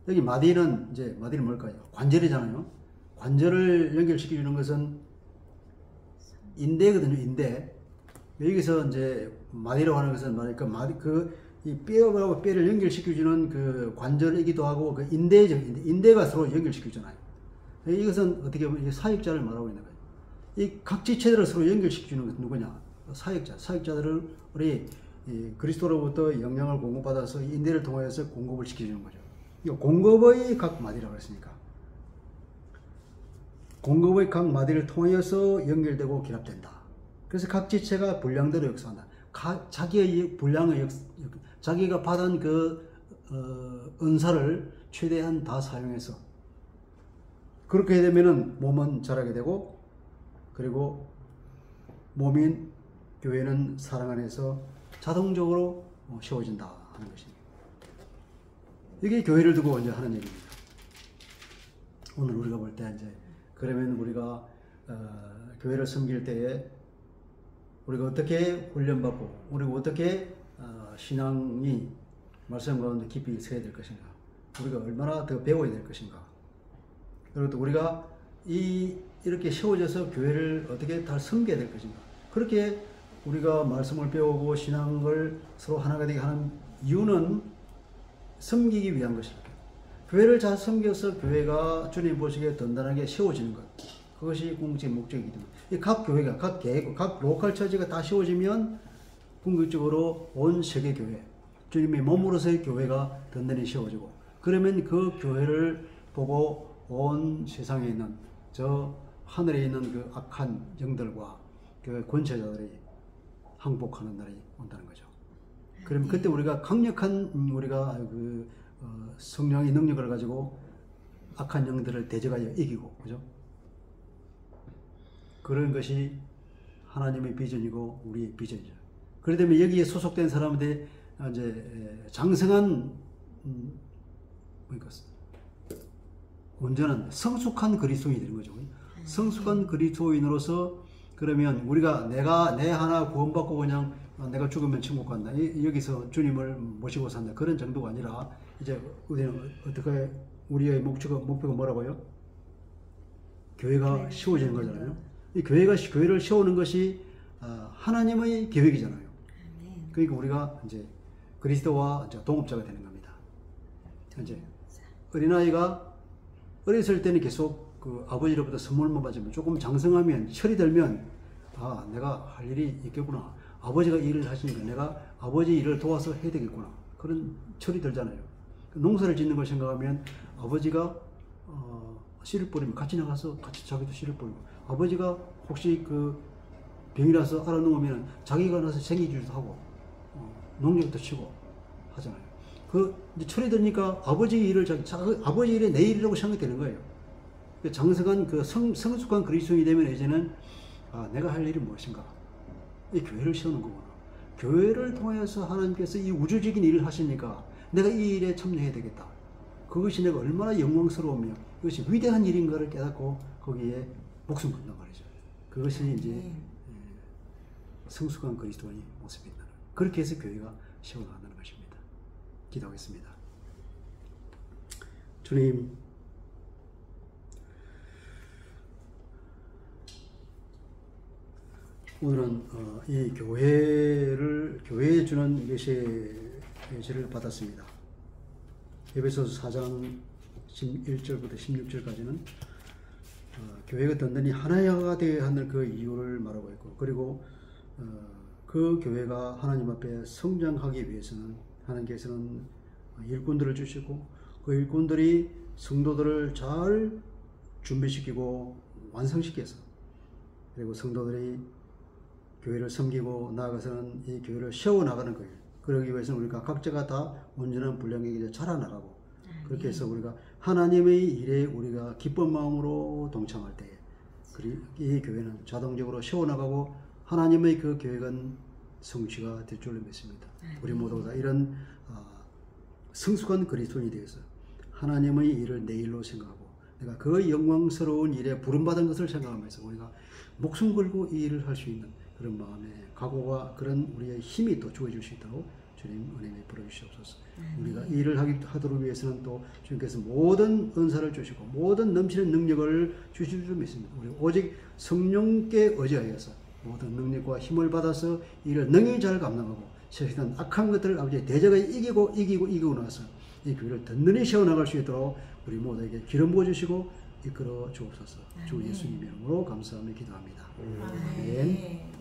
여기 마디는 이제 마디는 뭘까요? 관절이잖아요. 관절을 연결시켜 주는 것은 인대거든요. 인대. 여기서 이제 마디라고 하는 것은 이 뼈하고 뼈를 연결시켜 주는 그 관절이기도 하고 그 인대죠. 인대가 서로 연결시켜 주잖아요. 이것은 어떻게 보면 이게 사역자를 말하고 있는 거예요. 이 각지체들을 서로 연결시켜 주는 것은 누구냐? 사역자들을 우리 그리스도로부터 영향을 공급받아서 인대를 통하여서 공급을 시켜주는 거죠. 이거 공급의 각 마디라고 했으니까. 공급의 각 마디를 통하여서 연결되고 결합된다. 그래서 각 지체가 분량대로 역사한다. 자기의 분량의 자기가 받은 그 은사를 최대한 다 사용해서 그렇게 되면은 몸은 자라게 되고, 그리고 몸인 교회는 사랑 안에서 자동적으로 세워진다 하는 것입니다. 이게 교회를 두고 이제 하는 얘기입니다. 오늘 우리가 볼 때 이제 그러면 우리가 교회를 섬길 때에 우리가 어떻게 훈련받고 우리가 어떻게 신앙이 말씀 가운데 깊이 서야 될 것인가, 우리가 얼마나 더 배워야 될 것인가, 그리고 또 우리가 이렇게 세워져서 교회를 어떻게 잘 섬겨야 될 것인가. 그렇게 우리가 말씀을 배우고 신앙을 서로 하나가 되게 하는 이유는 섬기기 위한 것입니다. 교회를 잘 섬겨서 교회가 주님 보시기에 든든하게 세워지는 것, 그것이 궁극적인 목적이기 때문에 각 교회가 각 로컬 처지가 다 세워지면 궁극적으로 온 세계 교회, 주님의 몸으로서의 교회가 든든히 세워지고, 그러면 그 교회를 보고 온 세상에 있는 저 하늘에 있는 그 악한 영들과 그 권세자들이 항복하는 날이 온다는 거죠. 그럼 그때 우리가 강력한 우리가 그 성령의 능력을 가지고 악한 영들을 대적하여 이기고, 그죠? 그런 것이 하나님의 비전이고 우리의 비전이죠. 그렇기 때문에 여기에 소속된 사람들이 이제 장성한 온전한 성숙한 그리스도인이 되는 거죠. 성숙한 그리스도인으로서, 그러면 우리가 내 하나 구원받고 그냥 내가 죽으면 천국 간다, 여기서 주님을 모시고 산다, 그런 정도가 아니라 이제 우리는 어떻게 우리의 목표가 뭐라고요? 교회가 세워지는 거잖아요. 이 교회를 세우는 것이 하나님의 계획이잖아요. 그러니까 우리가 이제 그리스도와 이제 동업자가 되는 겁니다. 이제 어린아이가 어렸을 때는 계속 그 아버지로부터 선물만 받으면 조금 장성하면 철이 들면 내가 할 일이 있겠구나, 아버지가 일을 하시니까 내가 아버지 일을 도와서 해야 되겠구나, 그런 철이 들잖아요. 농사를 짓는 걸 생각하면 아버지가 씨를 뿌리면 같이 나가서 같이 자기도 씨를 뿌리고, 아버지가 혹시 그 병이라서 알아놓으면 자기가 나서 생기주도 하고 농약도 치고 하잖아요. 그 이제 철이 드니까 아버지 일을 아버지 일이 내 일이라고 생각되는 거예요. 장성한 그 성숙한 그리스도인이 되면 이제는 내가 할 일이 무엇인가, 이 교회를 세우는 거구나. 교회를 통해서 하나님께서 이 우주적인 일을 하시니까 내가 이 일에 참여해야 되겠다. 그것이 내가 얼마나 영광스러우며 그것이 위대한 일인가를 깨닫고 거기에 목숨 건단 말이죠. 그것이 이제 성숙한 그리스도인의 모습이다. 그렇게 해서 교회가 세워나가는 것입니다. 기도하겠습니다. 주님, 오늘은 이 교회에 주는 메시지를 받았습니다. 에베소서 4장 1절부터 16절까지는 교회가 든든히 하나가 되어야 하는 그 이유를 말하고 있고, 그리고 그 교회가 하나님 앞에 성장하기 위해서는 하나님께서는 일꾼들을 주시고, 그 일꾼들이 성도들을 잘 준비시키고 완성시켜서, 그리고 성도들이 교회를 섬기고 나아가서는 이 교회를 세워나가는 거예요. 그러기 위해서는 우리가 각자가 다 온전한 분량에게 자라나가고, 그렇게 해서 우리가 하나님의 일에 우리가 기쁜 마음으로 동참할 때에 이 교회는 자동적으로 세워나가고 하나님의 그 계획은 성취가 될 줄로 믿습니다. 우리 모두가 이런 성숙한 그리스도인이 되어서 하나님의 일을 내 일로 생각하고 내가 그 영광스러운 일에 부름받은 것을 생각하면서 우리가 목숨 걸고 이 일을 할 수 있는 그런 마음의 각오와 그런 우리의 힘이 또 주어질 수 있도록 주님 은혜 베풀어 주시옵소서. 우리가 일을 하도록 위해서는 또 주님께서 모든 은사를 주시고 모든 넘치는 능력을 주실 줄 믿습니다. 우리 오직 성령께 의지하여서 모든 능력과 힘을 받아서 일을 능히 잘 감당하고 세상의 악한 것들을 아버지 대적에 이기고 나서 이 교회를 든든히 세워나갈 수 있도록 우리 모두에게 기름 부어주시고 이끌어 주옵소서. 주 예수님의 이름으로 감사하며 기도합니다. 아멘.